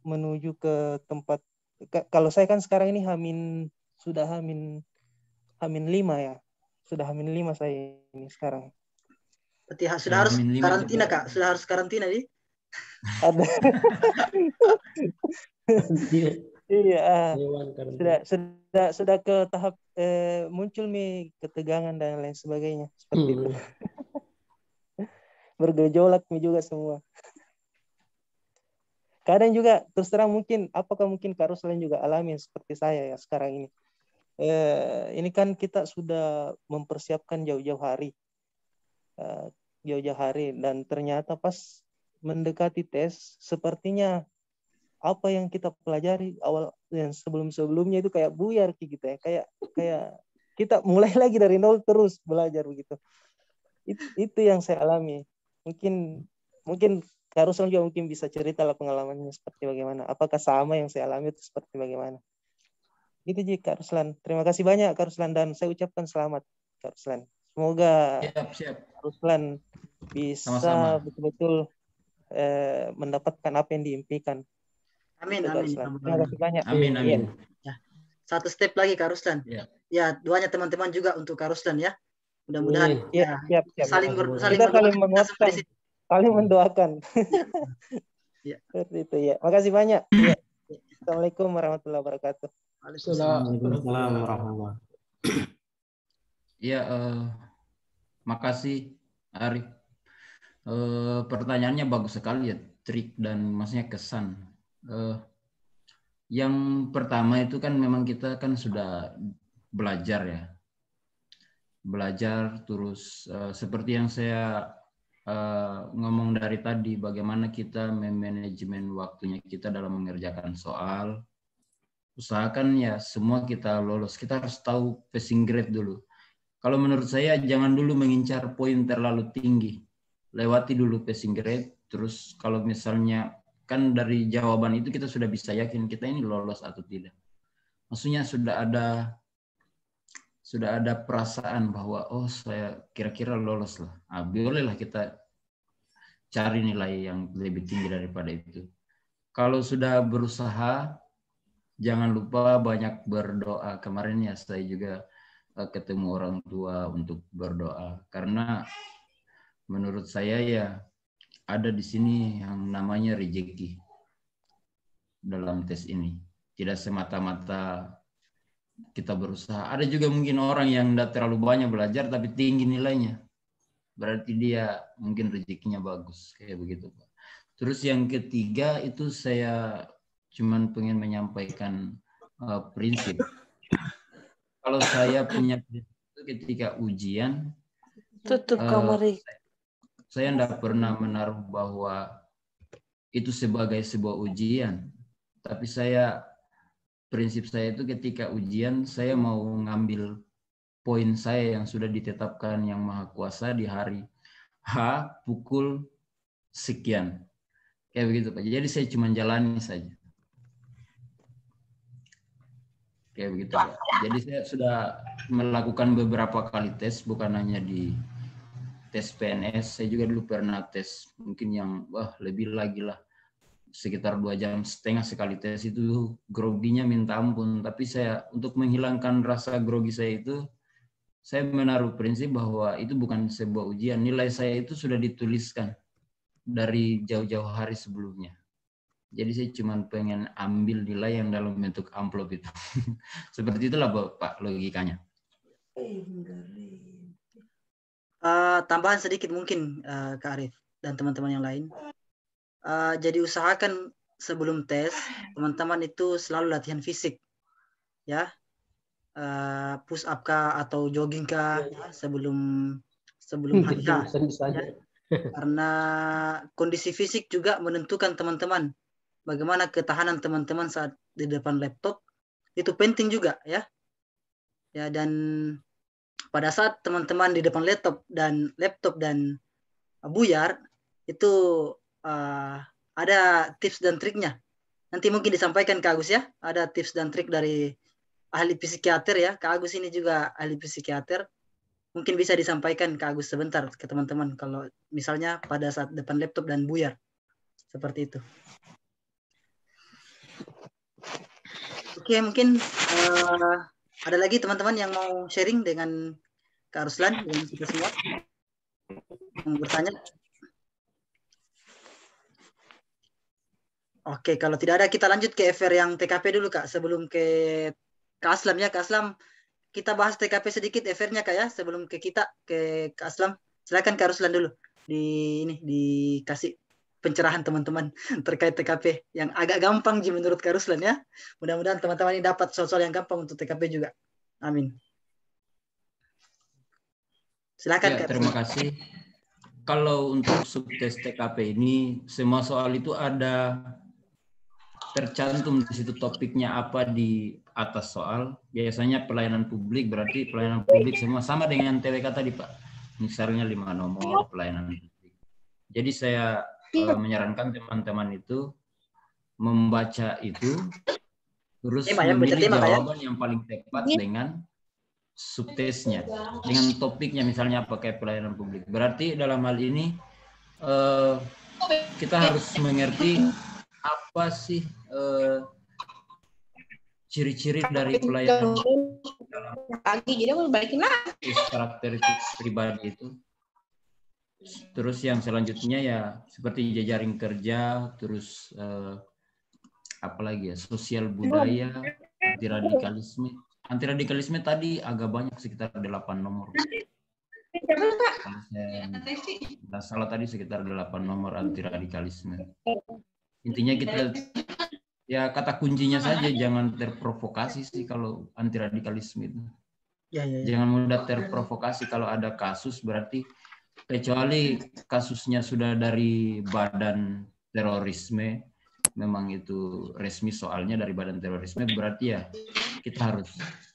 menuju ke tempat. Kalau saya kan sekarang ini sudah Hamin 5 ya. Sudah Hamin 5 saya ini sekarang. Berarti sudah harus karantina Kak, sudah harus karantina nih. Ada. Iya. Sudah ke tahap muncul nih ketegangan dan lain sebagainya seperti itu. Bergejolak nih juga semua. Kadang juga terus terang apakah mungkin Kak Ruslan juga alami seperti saya ya sekarang ini. Ini kan kita sudah mempersiapkan jauh-jauh hari. Dan ternyata pas mendekati tes sepertinya apa yang kita pelajari awal yang sebelumnya itu kayak buyar gitu ya, kayak kita mulai lagi dari nol terus belajar begitu. Itu yang saya alami. Mungkin Kak Ruslan juga mungkin bisa cerita lah pengalamannya seperti bagaimana. Apakah sama yang saya alami itu seperti bagaimana? Gitu Kak Ruslan. Terima kasih banyak Kak Ruslan dan saya ucapkan selamat Kak Ruslan. Semoga siap. Kak Ruslan bisa betul-betul mendapatkan apa yang diimpikan. Amin. Terima kasih banyak. Amin. Ya. Satu step lagi Kak Ruslan. Ya, doanya teman-teman juga untuk Kak Ruslan ya. Mudah-mudahan siap. Saling menguatkan, saling mendoakan. Ya. Seperti itu ya. Makasih banyak. Ya. Assalamualaikum warahmatullahi wabarakatuh. Waalaikumsalam warahmatullahi. Iya, makasih Arif. Pertanyaannya bagus sekali ya, trik dan maksudnya kesan. Yang pertama itu kan memang kita kan sudah belajar terus seperti yang saya ngomong dari tadi, bagaimana kita memanajemen waktunya kita dalam mengerjakan soal. Usahakan ya semua kita lolos. Kita harus tahu passing grade dulu. Kalau menurut saya jangan dulu mengincar poin terlalu tinggi. Lewati dulu passing grade. Terus kalau misalnya kan dari jawaban itu kita sudah bisa yakin kita ini lolos atau tidak. Maksudnya sudah ada perasaan bahwa saya kira-kira lolos lah. Bolehlah kita cari nilai yang lebih tinggi daripada itu. Kalau sudah berusaha, jangan lupa banyak berdoa. Kemarin ya saya juga ketemu orang tua untuk berdoa. Karena menurut saya ya ada di sini yang namanya rezeki dalam tes ini. Tidak semata-mata kita berusaha. Ada juga mungkin orang yang tidak terlalu banyak belajar tapi tinggi nilainya. Berarti dia mungkin rezekinya bagus. Kayak begitu Pak. Terus yang ketiga itu saya cuman pengen menyampaikan prinsip. Kalau saya punya prinsip ketika ujian, saya tidak pernah menaruh bahwa itu sebagai sebuah ujian. Tapi prinsip saya itu ketika ujian, saya mau ngambil poin saya yang sudah ditetapkan Yang Maha Kuasa di hari H pukul sekian. Kayak begitu Pak. Jadi saya cuma jalani saja. Kayak begitu Pak. Jadi saya sudah melakukan beberapa kali tes, bukan hanya di tes PNS, saya juga dulu pernah tes, mungkin yang lebih lagi lah, sekitar 2,5 jam sekali tes itu, groginya minta ampun. Tapi saya, untuk menghilangkan rasa grogi saya itu, saya menaruh prinsip bahwa itu bukan sebuah ujian. Nilai saya itu sudah dituliskan dari jauh-jauh hari sebelumnya. Jadi saya cuma pengen ambil nilai yang dalam bentuk amplop itu. Seperti itulah Pak logikanya. Tambahan sedikit mungkin Kak Arif dan teman-teman yang lain. Jadi usahakan sebelum tes, teman-teman itu selalu latihan fisik. Ya. Push up kah atau jogging kah sebelum hari H. Ya. Karena kondisi fisik juga menentukan teman-teman bagaimana ketahanan teman-teman saat di depan laptop, itu penting juga ya. Ya, dan pada saat teman-teman di depan laptop dan buyar itu ada tips dan triknya. Nanti mungkin disampaikan Kak Agus ya, ada tips dan trik dari ahli psikiater ya. Kak Agus ini juga ahli psikiater. Mungkin bisa disampaikan Kak Agus sebentar ke teman-teman kalau misalnya pada saat depan laptop dan buyar. Seperti itu. Oke, mungkin ada lagi teman-teman yang mau sharing dengan Kak Ruslan dan kita semua yang bertanya. Oke, kalau tidak ada kita lanjut ke FR yang TKP dulu Kak, sebelum ke Kak Aslam ya. Kak Aslam, kita bahas TKP sedikit FR-nya Kak ya, sebelum ke Kak Aslam. Silakan Kak Ruslan dulu dikasih pencerahan teman-teman terkait TKP yang agak gampang menurut Kak Ruslan ya. Mudah-mudahan teman-teman ini dapat soal-soal yang gampang untuk TKP juga. Amin. Silakan ya, Kak. Terima kasih. Kalau untuk subtes TKP ini, semua soal itu ada tercantum di situ topiknya apa di atas soal. Biasanya pelayanan publik, berarti pelayanan publik semua sama dengan TWK tadi Pak. Misalnya 5 nomor pelayanan publik. Jadi saya menyarankan teman-teman itu membaca itu, terus memilih jawaban yang paling tepat dengan subtesnya, dengan topiknya, misalnya pakai pelayanan publik. Berarti dalam hal ini kita harus mengerti apa sih ciri-ciri dari pelayanan dalam karakteristik pribadi itu. Terus yang selanjutnya ya seperti jejaring kerja, terus apalagi ya, sosial budaya, anti radikalisme. Anti radikalisme tadi agak banyak, sekitar 8 nomor. Kalau saya tidak salah tadi sekitar 8 nomor anti radikalisme. Intinya kita ya kata kuncinya saja jangan terprovokasi sih kalau anti radikalisme itu. Jangan mudah terprovokasi. Kalau ada kasus berarti, kecuali kasusnya sudah dari badan terorisme, memang itu resmi soalnya dari badan terorisme, berarti ya kita harus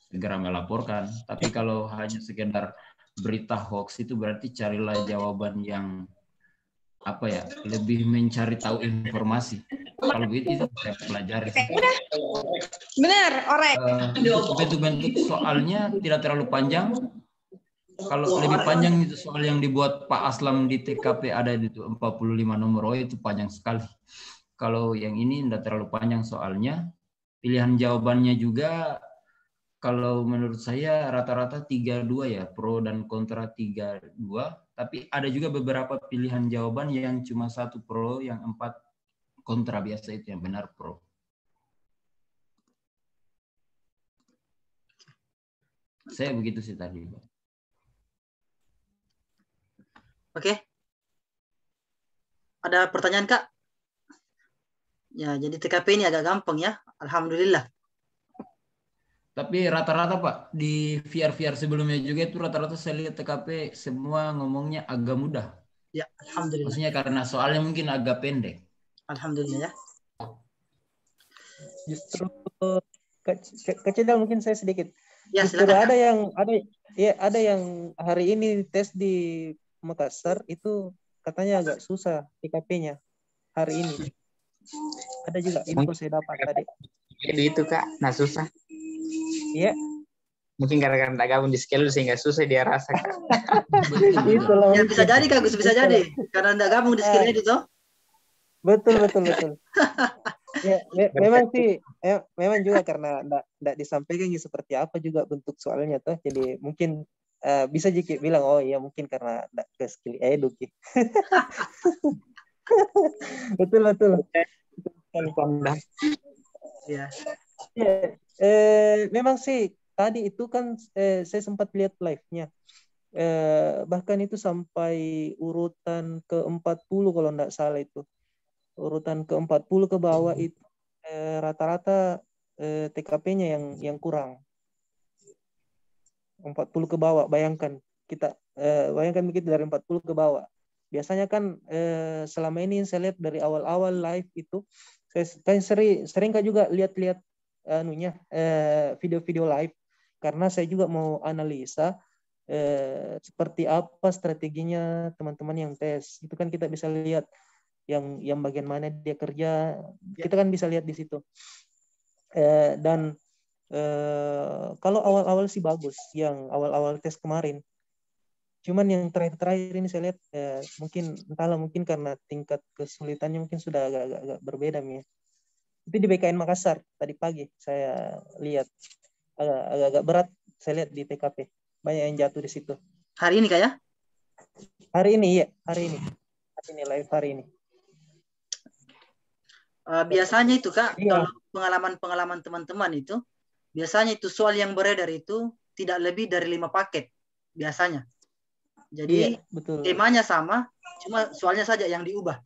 segera melaporkan. Tapi kalau hanya sekedar berita hoax itu berarti carilah jawaban yang lebih mencari tahu informasi. Kalau begitu saya pelajari. Benar, orek. Bentuk-bentuk soalnya tidak terlalu panjang. Kalau lebih panjang itu soal yang dibuat Pak Aslam di TKP ada itu 45 nomor, itu panjang sekali. Kalau yang ini tidak terlalu panjang soalnya. Pilihan jawabannya juga kalau menurut saya rata-rata 3-2 ya, pro dan kontra 3-2. Tapi ada juga beberapa pilihan jawaban yang cuma 1 pro, yang 4 kontra, biasa itu yang benar pro. Saya begitu sih tadi. Oke. Ada pertanyaan Kak? Ya, jadi TKP ini agak gampang ya. Alhamdulillah. Tapi rata-rata Pak, di VR sebelumnya juga itu rata-rata saya lihat TKP semua ngomongnya agak mudah. Ya, alhamdulillah. Maksudnya karena soalnya mungkin agak pendek. Alhamdulillah ya. Justru kecil mungkin saya sedikit. Ya, Justru silakan. ada yang hari ini tes di Makassar itu katanya agak susah TKP-nya hari ini. Ada juga info saya dapat tadi. Itu Kak, nah susah. Iya. Mungkin gara-gara tidak gabung di schedule sehingga susah dia rasa. Itulah Ya, bisa jadi Kak Gus, bisa jadi. Karena tidak gabung di skill itu toh. Betul. Ya, memang sih, memang juga karena tidak disampaikan seperti apa juga bentuk soalnya toh. Jadi mungkin bisa Jiki bilang, oh iya mungkin karena tidak ke skill edu. Betul. Ya. Memang sih tadi itu kan saya sempat lihat live-nya. Bahkan itu sampai urutan ke-40 kalau tidak salah itu. Urutan ke-40 ke bawah itu rata-rata TKP-nya yang kurang. 40 ke bawah, bayangkan begitu dari 40 ke bawah. Biasanya kan selama ini saya lihat dari awal-awal live itu saya sering kan juga lihat video-video live karena saya juga mau analisa seperti apa strateginya teman-teman yang tes. Itu kan kita bisa lihat yang bagian mana dia kerja, kita kan bisa lihat di situ. Dan kalau awal-awal sih bagus, yang awal-awal tes kemarin. Cuman yang terakhir ini saya lihat mungkin karena tingkat kesulitannya mungkin sudah agak berbeda nih. Itu di BKN Makassar tadi pagi saya lihat agak berat saya lihat di TKP. Banyak yang jatuh di situ. Hari ini Kak ya? Hari ini live hari ini. Biasanya itu Kak, kalau pengalaman teman-teman itu, biasanya itu soal yang beredar itu tidak lebih dari 5 paket biasanya. Jadi betul. temanya sama, cuma soalnya saja yang diubah.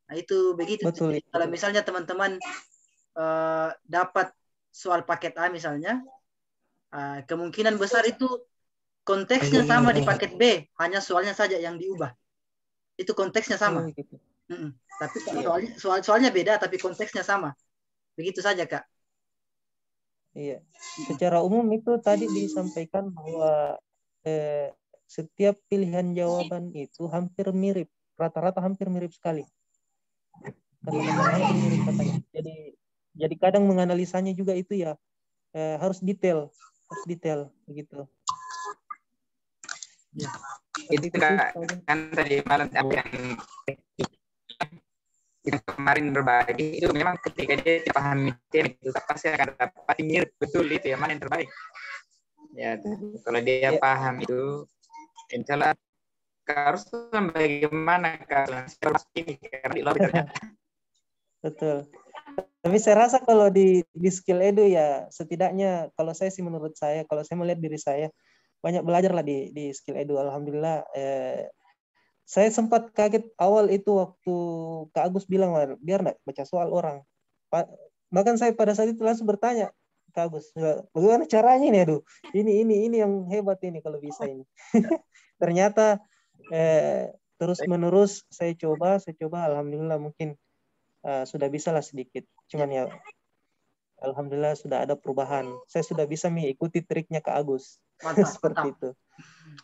Nah itu begitu. Betul. Kalau misalnya teman-teman dapat soal paket A misalnya, kemungkinan besar itu konteksnya sama di paket B, hanya soalnya saja yang diubah. Itu konteksnya sama. Gitu. Tapi soalnya beda, tapi konteksnya sama. Begitu saja Kak. Iya. Secara umum itu tadi disampaikan bahwa setiap pilihan jawaban itu hampir mirip, rata-rata hampir mirip sekali. Kata-kata hampir mirip katanya. Jadi kadang menganalisanya juga itu ya harus detail begitu. Ya. Itu kan tadi malam yang kemarin berbagi itu memang ketika dia dipahami itu pasti akan dapat mirip betul itu yang mana yang terbaik. Ya, kalau dia paham itu, insya Allah harus bagaimana kalau ini karena di lobby ternyata. Betul. Tapi saya rasa kalau di skill edu ya setidaknya kalau saya sih menurut saya kalau saya melihat diri saya banyak belajar lah di skill edu. Alhamdulillah. Saya sempat kaget awal itu waktu Kak Agus bilang biar nggak baca soal orang. Bahkan saya pada saat itu langsung bertanya Kak Agus, bagaimana caranya ini? Aduh, ini yang hebat ini kalau bisa ini. Ternyata terus menerus saya coba, alhamdulillah mungkin sudah bisa lah sedikit. Cuman ya alhamdulillah sudah ada perubahan. Saya sudah bisa mengikuti triknya Kak Agus. Mantap, seperti itu.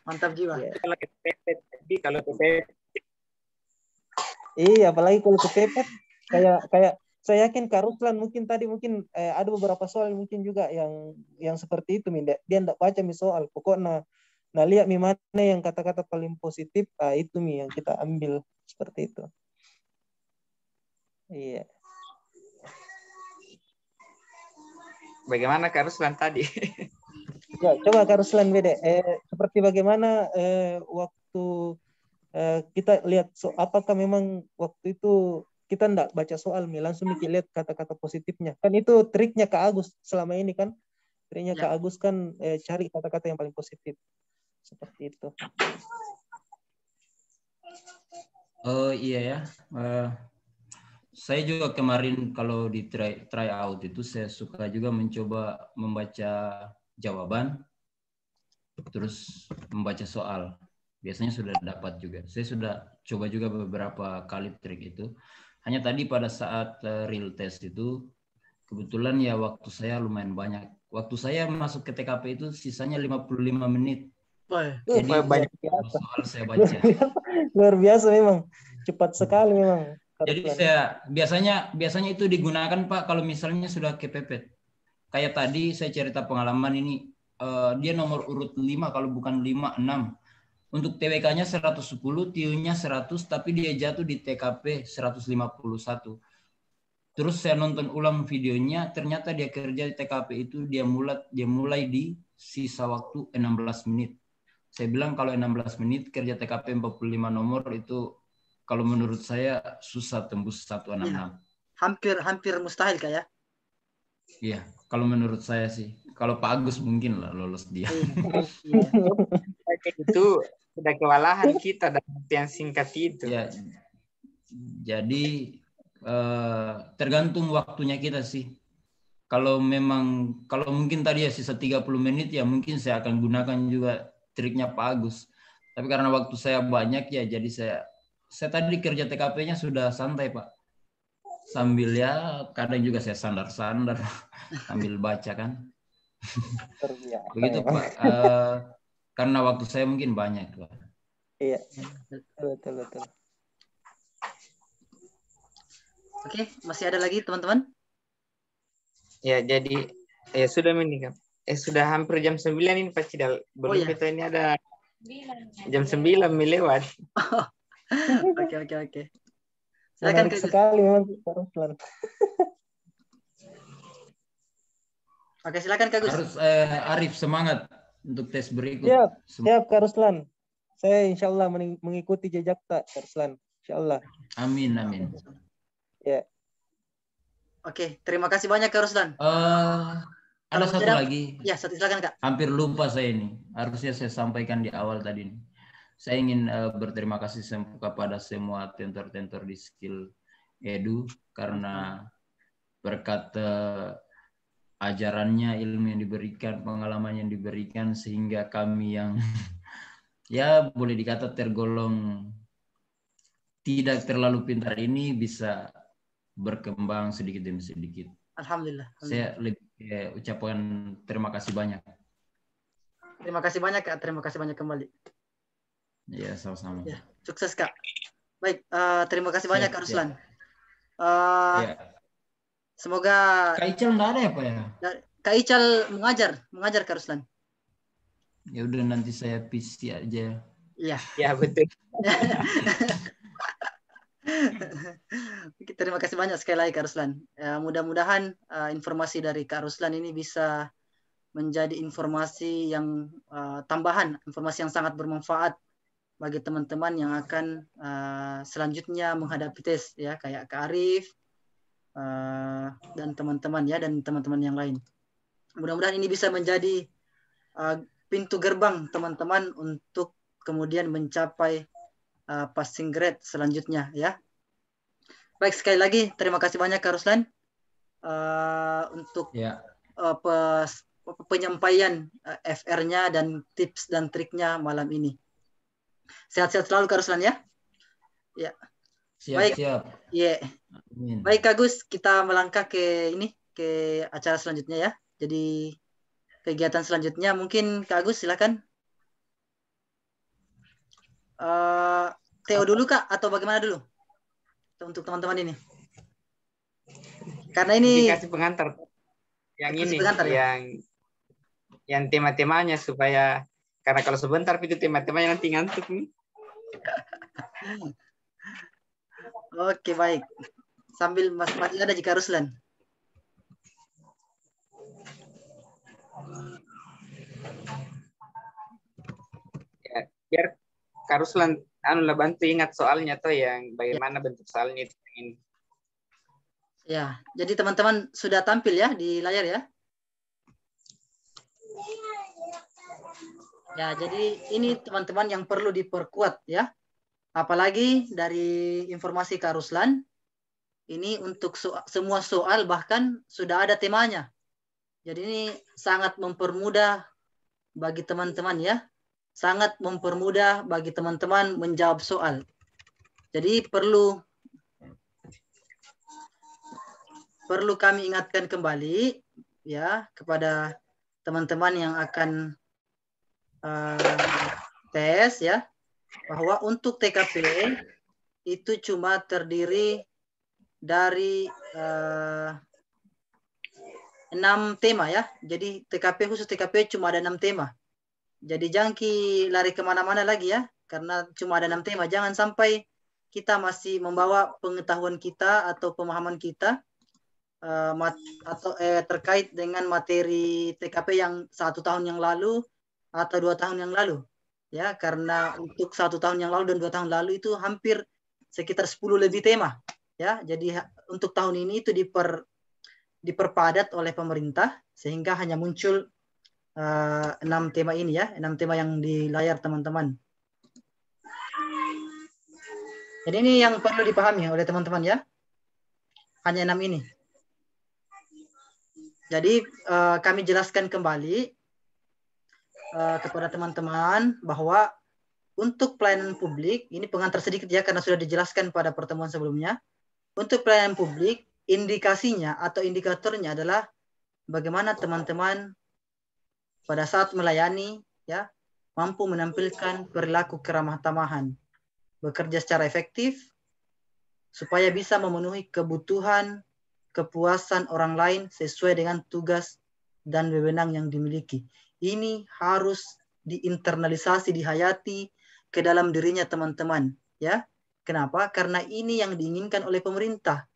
Mantap jiwa. Ya. Kalau kepepet. Iya, apalagi kalau kepepet kayak saya yakin Kak Ruslan mungkin ada beberapa soal mungkin juga yang seperti itu dia enggak baca soal. Pokoknya lihat mana yang kata-kata paling positif, itu yang kita ambil seperti itu. Iya. Bagaimana Kak Ruslan tadi? Ya, coba Kak Ruslan beda. Seperti bagaimana waktu kita lihat apakah memang waktu itu kita enggak baca soal langsung lihat kata-kata positifnya. Kan itu triknya Kak Agus selama ini kan. Triknya Kak Agus kan cari kata-kata yang paling positif. Seperti itu. Oh iya ya. Saya juga kemarin kalau di try out itu saya suka juga mencoba membaca jawaban terus membaca soal. Biasanya sudah dapat juga. Saya sudah coba juga beberapa kali trik itu. Hanya tadi pada saat real test itu kebetulan ya waktu saya lumayan banyak. Waktu saya masuk ke TKP itu sisanya 55 menit. Jadi banyak soal saya baca. Luar biasa memang. Cepat sekali memang. Jadi saya biasanya itu digunakan Pak kalau misalnya sudah kepepet. Kayak tadi saya cerita pengalaman ini, dia nomor urut 5 kalau bukan 5, 6. Untuk TWK-nya 110, TIU-nya 100, tapi dia jatuh di TKP 151. Terus saya nonton ulang videonya, ternyata dia kerja di TKP itu dia mulai di sisa waktu 16 menit. Saya bilang kalau 16 menit kerja TKP 45 nomor itu kalau menurut saya susah tembus 166. Ya, hampir mustahil Kak ya. Iya, kalau menurut saya sih. Kalau Pak Agus mungkin lah lolos dia. Itu sudah kewalahan kita dalam yang singkat itu. Ya, jadi tergantung waktunya kita sih. Kalau mungkin tadi ya sisa 30 menit ya mungkin saya akan gunakan juga triknya Pak Agus. Tapi karena waktu saya banyak ya jadi saya tadi kerja TKP-nya sudah santai Pak. Sambil ya kadang juga saya sandar-sandar sambil baca kan. Begitu Pak. Karena waktu saya mungkin banyak Pak. Iya, betul. Oke, masih ada lagi teman-teman? Ya, jadi sudah menikah. Sudah hampir jam 9 ini Pak Cidal. Belum kita ini ada jam 9 lewat. Oke. Silakan sekali memang Kak Ruslan. Oke, silakan Kak Gus. Harus Arif semangat untuk tes berikut. Siap Kak Ruslan. Saya insya Allah mengikuti jejak Kak Ruslan. Insya Allah. Amin. Ya. Oke, terima kasih banyak Kak Ruslan. Ada satu lagi. Ya, silakan Kak. Hampir lupa saya ini. Harusnya saya sampaikan di awal tadi. Saya ingin berterima kasih kepada semua tentor-tentor di Skill Edu karena berkat ajarannya, ilmu yang diberikan, pengalaman yang diberikan sehingga kami yang ya boleh dikata tergolong tidak terlalu pintar ini bisa berkembang sedikit demi sedikit. Alhamdulillah. Saya lebih ucapkan terima kasih banyak. Terima kasih banyak Kak. Terima kasih banyak kembali. Ya, sama-sama. Ya, sukses Kak. Baik, terima kasih banyak Kak Ruslan. Semoga Kak Ical enggak ada ya Pak ya? Kak Ical mengajar Kak Ruslan. Ya udah nanti saya PC aja. Iya. Ya betul. Terima kasih banyak sekali lagi Kak Ruslan. Mudah-mudahan informasi dari Kak Ruslan ini bisa menjadi informasi yang tambahan, informasi yang sangat bermanfaat bagi teman-teman yang akan selanjutnya menghadapi tes ya, kayak Kak Arif dan teman-teman ya, dan teman-teman yang lain. Mudah-mudahan ini bisa menjadi pintu gerbang teman-teman untuk kemudian mencapai passing grade selanjutnya ya. Baik, sekali lagi terima kasih banyak Kak Ruslan untuk penyampaian FR-nya dan tips dan triknya malam ini. Sehat-sehat selalu Kak Ruslan ya. Ya. Siap. Iya. Baik Kak Gus, kita melangkah ke acara selanjutnya ya. Jadi kegiatan selanjutnya mungkin Kak Gus silakan. Theo dulu Kak atau bagaimana dulu? Untuk teman-teman ini. Karena ini dikasih pengantar yang ini pengantar, yang tema-temanya supaya karena kalau sebentar itu tema-temanya nanti ngantuk nih. Oke, baik. Sambil masih ada jika Ruslan. Ya, biar Kak Ruslan bantu ingat soalnya tuh yang bagaimana bentuk soalnya itu ini. Ya, jadi teman-teman sudah tampil ya di layar ya. Ya, jadi ini teman-teman yang perlu diperkuat ya. Apalagi dari informasi Kak Ruslan, ini untuk semua soal bahkan sudah ada temanya. Jadi ini sangat mempermudah bagi teman-teman ya. Sangat mempermudah bagi teman-teman menjawab soal. Jadi perlu perlu kami ingatkan kembali ya kepada teman-teman yang akan tes ya, bahwa untuk TKP itu cuma terdiri dari 6 tema ya. Jadi TKP khusus TKP cuma ada 6 tema. Jadi jangan lari kemana-mana lagi ya, karena cuma ada 6 tema. Jangan sampai kita masih membawa pengetahuan kita atau pemahaman kita terkait dengan materi TKP yang 1 tahun yang lalu atau 2 tahun yang lalu ya, karena untuk 1 tahun yang lalu dan 2 tahun lalu itu hampir sekitar 10 lebih tema ya. Jadi untuk tahun ini itu diperpadat oleh pemerintah sehingga hanya muncul 6 tema ini ya, 6 tema yang di layar teman-teman. Jadi ini yang perlu dipahami oleh teman-teman ya, hanya 6 ini. Jadi kami jelaskan kembali kepada teman-teman bahwa untuk pelayanan publik, ini pengantar sedikit ya karena sudah dijelaskan pada pertemuan sebelumnya. Untuk pelayanan publik, indikasinya atau indikatornya adalah bagaimana teman-teman pada saat melayani ya mampu menampilkan perilaku keramah tamahan, bekerja secara efektif supaya bisa memenuhi kebutuhan kepuasan orang lain sesuai dengan tugas dan wewenang yang dimiliki. Ini harus diinternalisasi, dihayati ke dalam dirinya teman-teman ya. Kenapa? Karena ini yang diinginkan oleh pemerintah.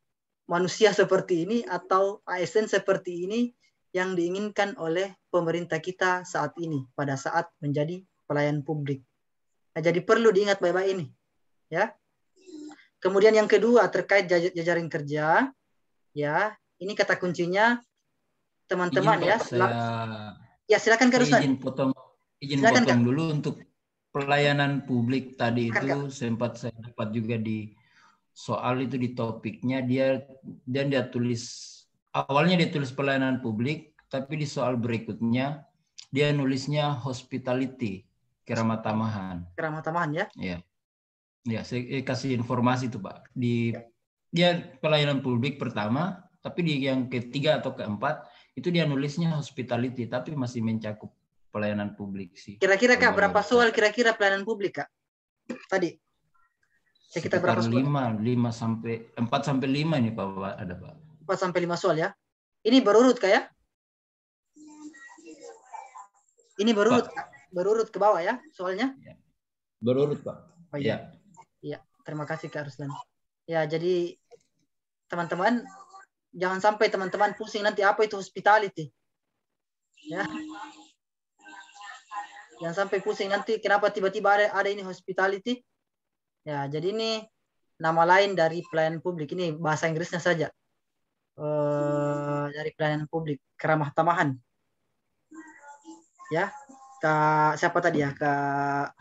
Manusia seperti ini atau ASN seperti ini yang diinginkan oleh pemerintah kita saat ini pada saat menjadi pelayan publik. Nah, jadi perlu diingat baik-baik ini ya. Kemudian yang kedua terkait jejaring kerja ya, ini kata kuncinya teman-teman ya. Ya silakan Kak Ruslan. Izin potong dulu untuk pelayanan publik tadi itu sempat saya dapat juga di soal itu di topiknya dia tulis awalnya dia tulis pelayanan publik, tapi di soal berikutnya dia nulisnya hospitality, keramah tamahan. Keramah tamahan ya? Iya. Ya, saya kasih informasi tuh Pak. Dia pelayanan publik pertama, tapi di yang ketiga atau keempat itu dia nulisnya hospitality, tapi masih mencakup pelayanan publik sih. Kira-kira Kak berapa soal kira-kira pelayanan publik Kak? Tadi. Sekitar berapa soal? 4 sampai 5 ini Pak ada Pak. 4 sampai 5 soal ya. Ini berurut Kak ya? Ini berurut Kak. Berurut ke bawah ya soalnya? Ya. Berurut Pak. Oh, iya. Iya, terima kasih Kak Ruslan. Ya, jadi teman-teman jangan sampai teman-teman pusing nanti apa itu hospitality. Ya. Jangan sampai pusing nanti kenapa tiba-tiba ada ini hospitality. Ya, jadi ini nama lain dari pelayanan publik. Ini bahasa Inggrisnya saja. Dari pelayanan publik, keramah tamahan. Ya. Kak siapa tadi ya? Kak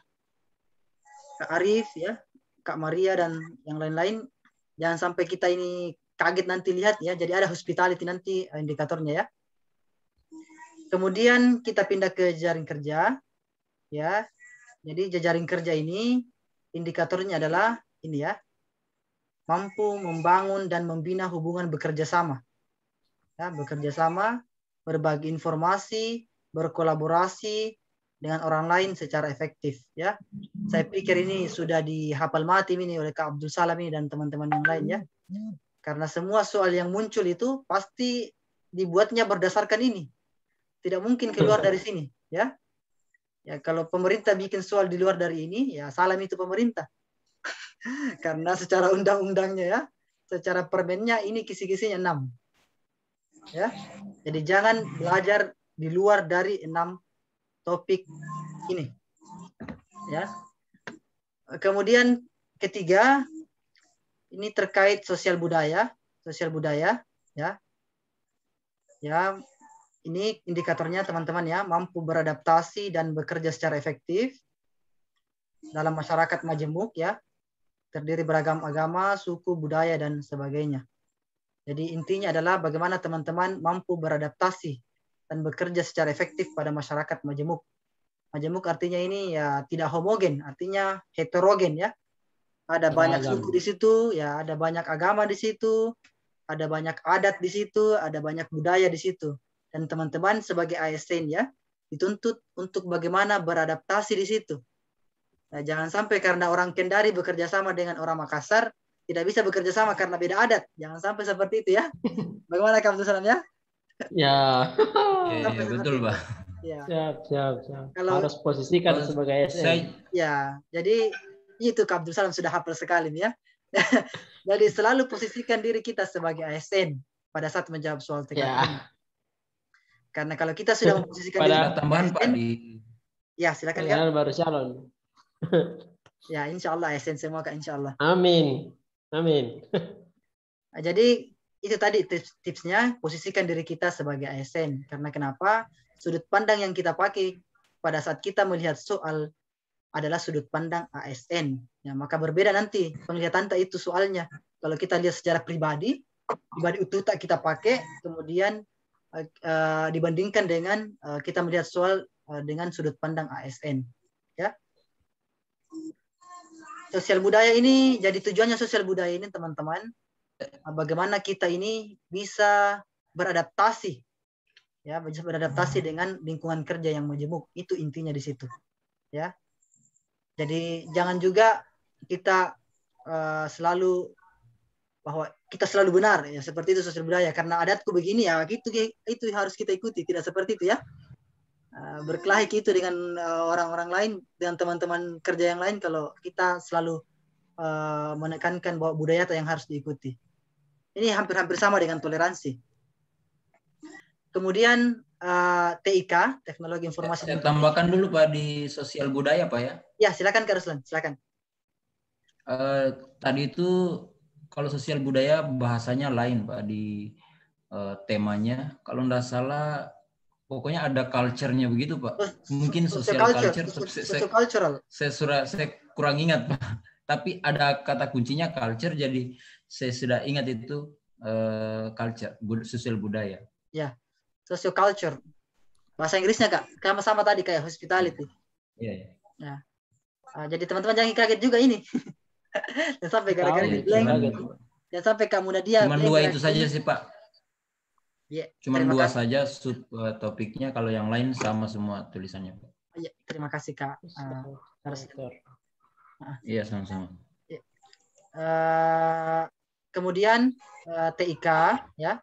Arif ya. Kak Maria dan yang lain-lain, jangan sampai kita ini kaget nanti lihat ya. Jadi ada hospitality nanti indikatornya ya. Kemudian kita pindah ke jejaring kerja ya. Jadi jejaring kerja ini indikatornya adalah ini ya. Mampu membangun dan membina hubungan bekerja sama. Ya, bekerja sama, berbagi informasi, berkolaborasi dengan orang lain secara efektif ya. Saya pikir ini sudah dihafal mati ini oleh Kak Abdul Salam ini dan teman-teman yang lain ya. Karena semua soal yang muncul itu pasti dibuatnya berdasarkan ini. Tidak mungkin keluar dari sini ya. Ya kalau pemerintah bikin soal di luar dari ini ya salam itu pemerintah. Karena secara undang-undangnya ya, secara permennya ini kisi-kisinya 6. Ya. Jadi jangan belajar di luar dari 6 topik ini ya. Kemudian ketiga ini terkait sosial budaya ya. Ya, ini indikatornya teman-teman ya, mampu beradaptasi dan bekerja secara efektif dalam masyarakat majemuk ya. Terdiri beragam agama, suku, budaya dan sebagainya. Jadi intinya adalah bagaimana teman-teman mampu beradaptasi dan bekerja secara efektif pada masyarakat majemuk. Majemuk artinya ini ya tidak homogen, artinya heterogen ya. Ada banyak suku di situ, ya ada banyak agama di situ, ada banyak adat di situ, ada banyak budaya di situ. Dan teman-teman sebagai ASN ya, dituntut untuk bagaimana beradaptasi di situ. Nah, jangan sampai karena orang Kendari bekerja sama dengan orang Makassar, tidak bisa bekerja sama karena beda adat. Jangan sampai seperti itu ya. Bagaimana Kak Abdul Salam ya? Ya. Ya, betul, Pak. Ya. Siap. Kalau harus posisikan sebagai ASN. Ya, jadi itu Kak Abdul Salam sudah hafal sekali ya. Jadi selalu posisikan diri kita sebagai ASN pada saat menjawab soal TKP. Ya. Karena kalau kita sudah memposisikan diri Ada tambahan Pak di ya silakan Kak. Baru calon. Ya, insya Allah ASN semua Kak, insya Allah. Amin. Nah, jadi itu tadi tipsnya, posisikan diri kita sebagai ASN. Karena kenapa? Sudut pandang yang kita pakai pada saat kita melihat soal adalah sudut pandang ASN. Ya, maka berbeda nanti penglihatan itu soalnya. Kalau kita lihat secara pribadi utuh tak kita pakai, kemudian dibandingkan dengan kita melihat soal dengan sudut pandang ASN. Ya. Sosial budaya ini, jadi tujuannya sosial budaya ini teman-teman, bagaimana kita ini bisa beradaptasi, ya, bisa beradaptasi dengan lingkungan kerja yang majemuk. Itu intinya di situ, ya. Jadi jangan juga kita selalu bahwa kita selalu benar, ya seperti itu sosial budaya. Karena adatku begini ya, itu harus kita ikuti. Tidak seperti itu ya. Berkelahi gitu dengan orang-orang lain, dengan teman-teman kerja yang lain kalau kita selalu menekankan bahwa budaya yang harus diikuti. Ini hampir-hampir sama dengan toleransi. Kemudian TIK, Teknologi Informasi. Saya tambahkan dulu Pak di sosial budaya Pak ya. Ya silakan Kak Ruslan, silakan. Tadi itu kalau sosial budaya bahasanya lain Pak di temanya. Kalau tidak salah pokoknya ada culture-nya begitu Pak. Mungkin social culture. Saya kurang ingat Pak. Tapi ada kata kuncinya culture, jadi saya sudah ingat itu culture, sosial budaya. Ya, social culture. Bahasa Inggrisnya Kak, sama-sama tadi kayak hospitality. Iya. Ya. Jadi teman-teman jangan kaget juga ini. Dan sampai gara-gara blank. Dan sampai kamu Nadia. Cuma dua itu saja sih Pak. Ya, cuma dua saja sub topiknya, kalau yang lain sama semua tulisannya Pak. Ya, terima kasih Kak. Iya sama-sama. Kemudian TIK ya.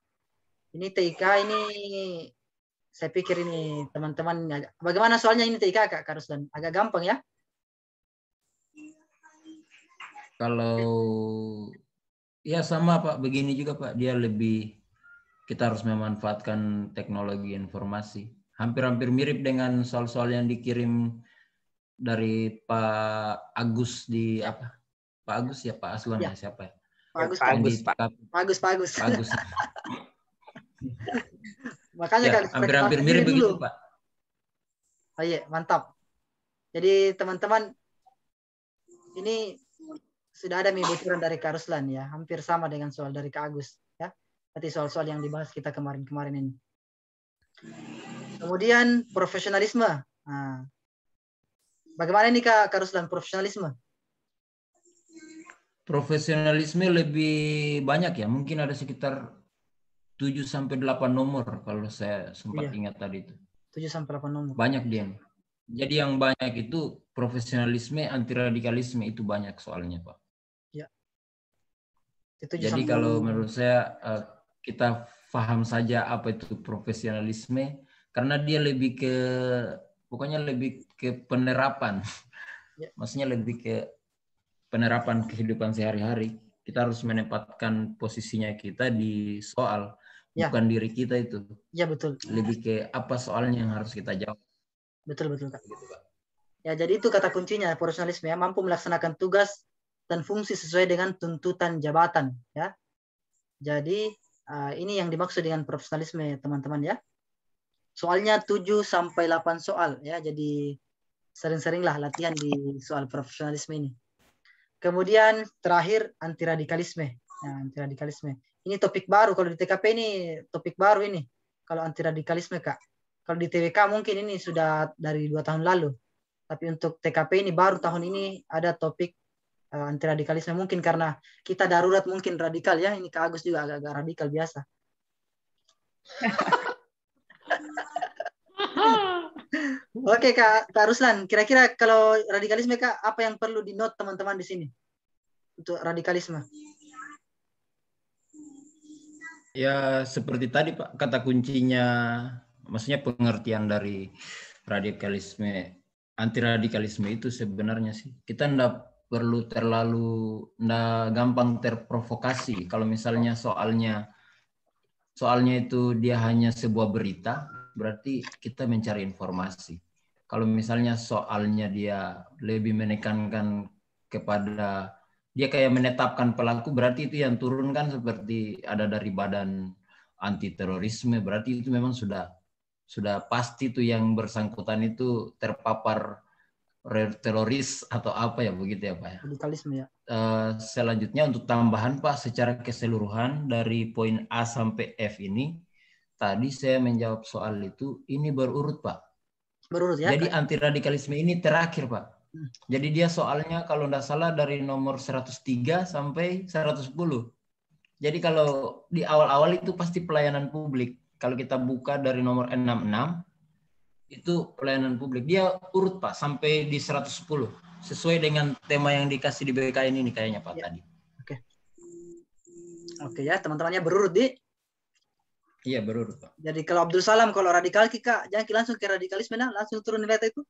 Ini TIK ini saya pikir ini teman-teman bagaimana soalnya ini TIK Kak Ruslan? Agak gampang ya? Kalau ya sama Pak, begini juga Pak, dia lebih kita harus memanfaatkan teknologi informasi. Hampir-hampir mirip dengan soal-soal yang dikirim dari Pak Agus di apa? Pak Agus ya, Pak Aslan ya, siapa ya? Pak Agus. Makanya ya, hampir-hampir mirip begitu Pak. Oh iya, mantap. Jadi teman-teman ini sudah ada bocoran dari Kak Ruslan ya, hampir sama dengan soal dari Kak Agus ya. Berarti soal-soal yang dibahas kita kemarin-kemarin ini. Kemudian profesionalisme. Nah, bagaimana nih Kak Ruslan profesionalisme? Profesionalisme lebih banyak ya, mungkin ada sekitar 7-8 nomor kalau saya sempat ingat tadi itu. 7-8 nomor. Banyak dia. Jadi yang banyak itu profesionalisme, anti radikalisme itu banyak soalnya Pak. Ya. Jadi kalau menurut saya kita paham saja apa itu profesionalisme, karena dia lebih ke, pokoknya lebih ke penerapan. Ya. Maksudnya lebih ke penerapan kehidupan sehari-hari. Kita harus menempatkan posisinya kita di soal, bukan diri kita itu. Ya betul. Lebih ke apa soalnya yang harus kita jawab. Betul Kak. Gitu, Pak. Ya jadi itu kata kuncinya profesionalisme ya, mampu melaksanakan tugas dan fungsi sesuai dengan tuntutan jabatan ya. Jadi ini yang dimaksud dengan profesionalisme teman-teman ya. Soalnya 7-8 soal ya. Jadi sering-seringlah latihan di soal profesionalisme ini. Kemudian terakhir anti radikalisme. Ya, anti radikalisme. Ini topik baru kalau di TKP ini topik baru ini. Kalau anti radikalisme Kak. Kalau di TWK mungkin ini sudah dari 2 tahun lalu. Tapi untuk TKP ini baru tahun ini ada topik anti radikalisme, mungkin karena kita darurat mungkin radikal ya. Ini Kak Agus juga agak-agak radikal biasa. Oke Kak Ruslan, kira-kira kalau radikalisme Kak, apa yang perlu di note teman-teman di sini untuk radikalisme? Ya seperti tadi Pak, kata kuncinya, maksudnya pengertian dari radikalisme, anti radikalisme itu sebenarnya sih kita ndak perlu terlalu gampang terprovokasi. Kalau misalnya soalnya itu dia hanya sebuah berita, berarti kita mencari informasi. Kalau misalnya soalnya dia lebih menekankan kepada dia kayak menetapkan pelaku, berarti itu yang turun kan seperti ada dari badan anti terorisme, berarti itu memang sudah pasti tuh yang bersangkutan itu terpapar teroris atau apa ya, begitu ya Pak ya. Radikalisme ya. Selanjutnya untuk tambahan Pak, secara keseluruhan dari poin A sampai F ini, tadi saya menjawab soal itu, ini berurut Pak. Berurut ya. Jadi anti radikalisme ini terakhir Pak. Jadi dia soalnya kalau tidak salah dari nomor 103 sampai 110. Jadi kalau di awal-awal itu pasti pelayanan publik. Kalau kita buka dari nomor 66, itu pelayanan publik. Dia urut Pak sampai di 110. Sesuai dengan tema yang dikasih di BKN ini kayaknya Pak tadi. Oke. Oke ya, teman-temannya berurut di? Iya berurut Pak. Jadi kalau Abdul Salam, kalau radikal Kak, jangan langsung ke radikalisme, nah langsung turun nilai itu.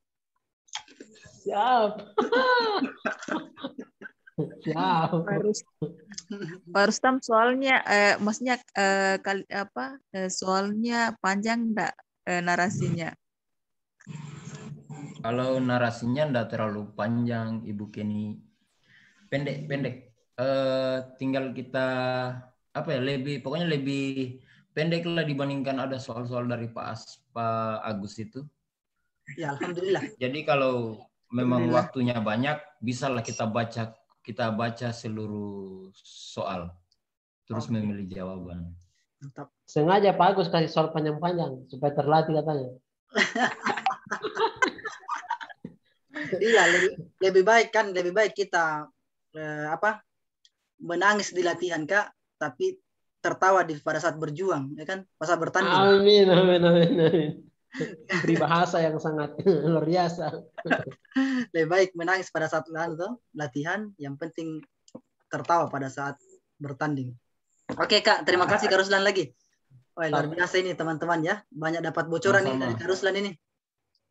Siap. Siap. Pak Rustam, soalnya maksudnya soalnya panjang enggak narasinya? Kalau narasinya enggak terlalu panjang Ibu Kenny. Pendek. Tinggal kita pokoknya lebih pendek lah dibandingkan ada soal-soal dari Pak Agus itu. Ya, alhamdulillah. Jadi kalau memang waktunya banyak, bisalah kita baca seluruh soal, terus memilih jawaban. Mantap. Sengaja Pak Agus kasih soal panjang-panjang supaya terlatih katanya. Iya, lebih baik kita menangis di latihan Kak, tapi tertawa pada saat berjuang, ya kan? Pada saat bertanding. Amin. Peribahasa yang sangat luar biasa. Lebih baik menangis pada saat latihan, yang penting tertawa pada saat bertanding. Oke Kak, terima kasih Kak Ruslan lagi. Wah, luar biasa ini teman-teman ya. Banyak dapat bocoran nih dari Kak Ruslan ini.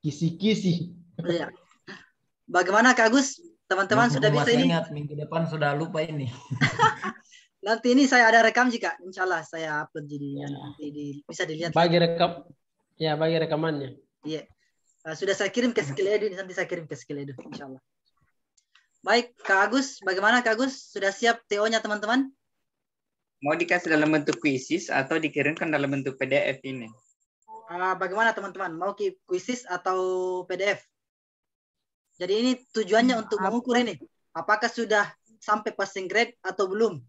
Kisi-kisi. Iya. Bagaimana Kak Agus? Teman-teman sudah bisa ini? Ingat, minggu depan sudah lupa ini. Nanti ini saya ada rekam jika, insya Allah saya upload jadi bisa dilihat. Bagi rekamannya. Iya. Sudah saya kirim ke Skill Edu, nanti saya kirim ke Skill Edu, insya Allah. Baik, Kak Agus, bagaimana Kak Agus? Sudah siap TO-nya teman-teman? Mau dikasih dalam bentuk kuisis atau dikirimkan dalam bentuk PDF ini? Bagaimana teman-teman? Mau kuisis atau PDF? Jadi ini tujuannya untuk mengukur ini. Apakah sudah sampai passing grade atau belum?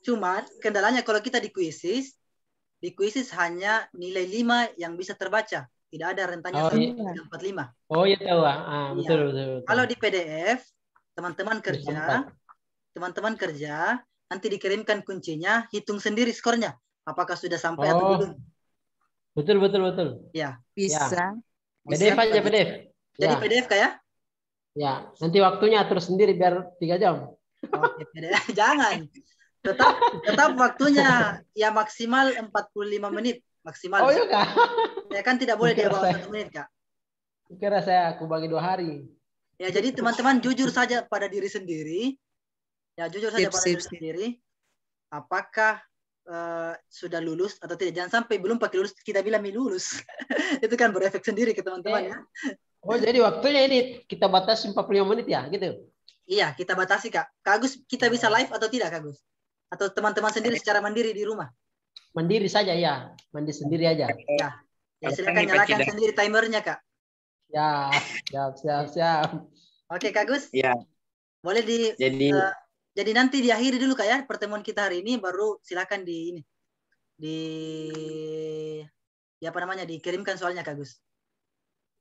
Cuma kendalanya kalau kita di kuisis hanya nilai 5 yang bisa terbaca. Tidak ada rentannya 45. Oh iya tahu. Betul. Kalau di PDF, teman-teman kerja, nanti dikirimkan kuncinya, hitung sendiri skornya. Apakah sudah sampai atau belum? Betul. Ya. Bisa. PDF aja PDF. Jadi ya. PDF kayak? Ya, nanti waktunya atur sendiri biar 3 jam. Oke, PDF. Jangan. Tetap waktunya ya maksimal 45 menit maksimal. Oh iya Kak. Ya kan tidak boleh di bawah 1 menit Kak. Kira aku bagi 2 hari. Ya jadi teman-teman jujur saja pada diri sendiri. Ya jujur saja pada diri sendiri. Apakah sudah lulus atau tidak? Jangan sampai belum pakai lulus kita bilang lulus. Itu kan berefek sendiri ke teman-teman ya. Oh jadi waktunya ini kita batasi 45 menit ya gitu? Iya kita batasi Kak. Kak Agus kita bisa live atau tidak Kak Agus? Atau teman-teman sendiri secara mandiri di rumah? Mandiri saja ya, mandi sendiri aja. Ya silakan nyalakan sendiri timernya Kak. Ya, siap. Oke Kak Gus. Ya. Boleh jadi nanti diakhiri dulu Kak ya pertemuan kita hari ini, baru silakan dikirimkan soalnya Kak Gus.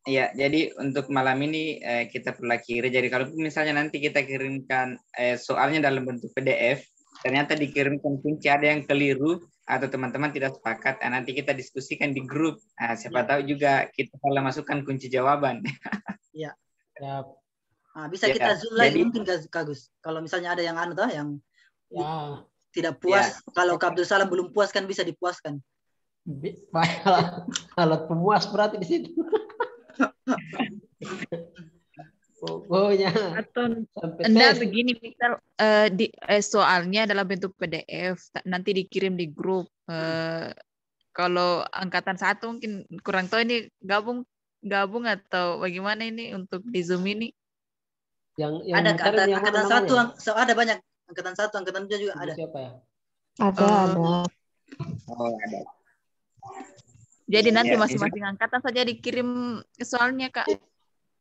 Ya, jadi untuk malam ini kita perlu akhiri. Jadi kalau misalnya nanti kita kirimkan soalnya dalam bentuk PDF, ternyata dikirimkan kunci ada yang keliru atau teman-teman tidak sepakat, nanti kita diskusikan di grup. Siapa tahu juga kita salah masukkan kunci jawaban. Iya. Ya, Bisa kita zoom lagi mungkin Kak Gus. Kalau misalnya ada yang yang tidak puas, kalau Kak Abdul Salam belum puas kan bisa dipuaskan. Kalau pemuas berarti di situ. Pokoknya atau enggak begini, misal soalnya dalam bentuk PDF nanti dikirim di grup. Kalau angkatan 1 mungkin kurang tahu ini gabung atau bagaimana ini untuk di Zoom ini. Yang ada angkatan 1, ada banyak angkatan 1, angkatan 2 juga ada. Siapa ya? Ada. Oh, ada. Jadi nanti masing-masing angkatan saja dikirim soalnya, Kak.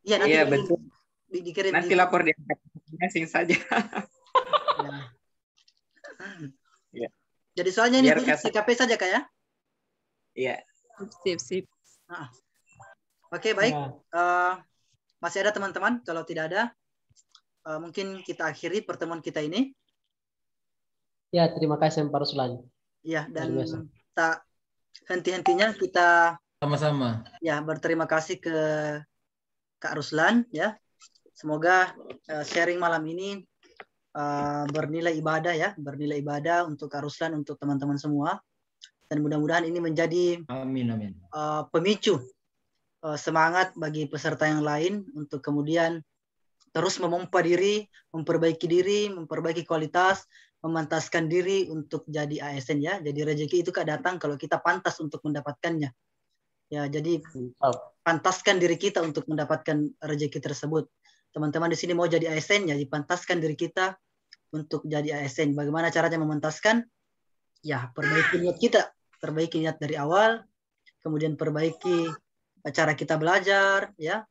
Iya, nanti betul. Dikirim nanti lapor di angkatan masing saja. Ya. Jadi soalnya ini CKP saja, Kak ya? Iya. Sip. Oke, baik. Masih ada teman-teman? Kalau tidak ada, mungkin kita akhiri pertemuan kita ini. Ya, terima kasih Pak Ruslan. Ya, dan tak henti-hentinya kita sama-sama. Ya, berterima kasih ke Kak Ruslan ya. Semoga sharing malam ini bernilai ibadah untuk Kak Ruslan, untuk teman-teman semua. Dan mudah-mudahan ini menjadi pemicu semangat bagi peserta yang lain untuk kemudian terus memompa diri, memperbaiki kualitas, memantaskan diri untuk jadi ASN ya. Jadi rezeki itu datang kalau kita pantas untuk mendapatkannya. Ya, jadi pantaskan diri kita untuk mendapatkan rezeki tersebut. Teman-teman di sini mau jadi ASN ya, dipantaskan diri kita untuk jadi ASN. Bagaimana caranya memantaskan? Ya, perbaiki niat kita, perbaiki niat dari awal, kemudian perbaiki cara kita belajar ya.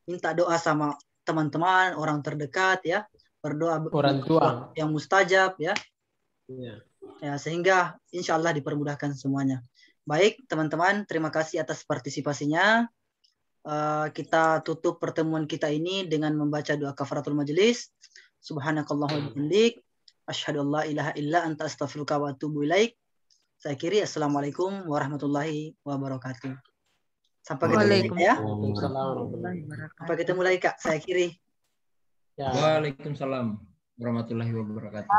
Minta doa sama teman-teman, orang terdekat ya, berdoa orang tua yang mustajab ya. Ya, sehingga insya Allah dipermudahkan semuanya. Baik teman-teman, terima kasih atas partisipasinya. Kita tutup pertemuan kita ini dengan membaca doa kafaratul majelis. Subhanakallahumma wa bihamdik, asyhadu an la ilaha illa anta astaghfiruka wa atubu ilaik. Saya akhiri, assalamualaikum warahmatullahi wabarakatuh. Sampai ketemu lagi ya. Sampai ketemu lagi Kak. Saya akhiri. Waalaikumsalam warahmatullahi wabarakatuh.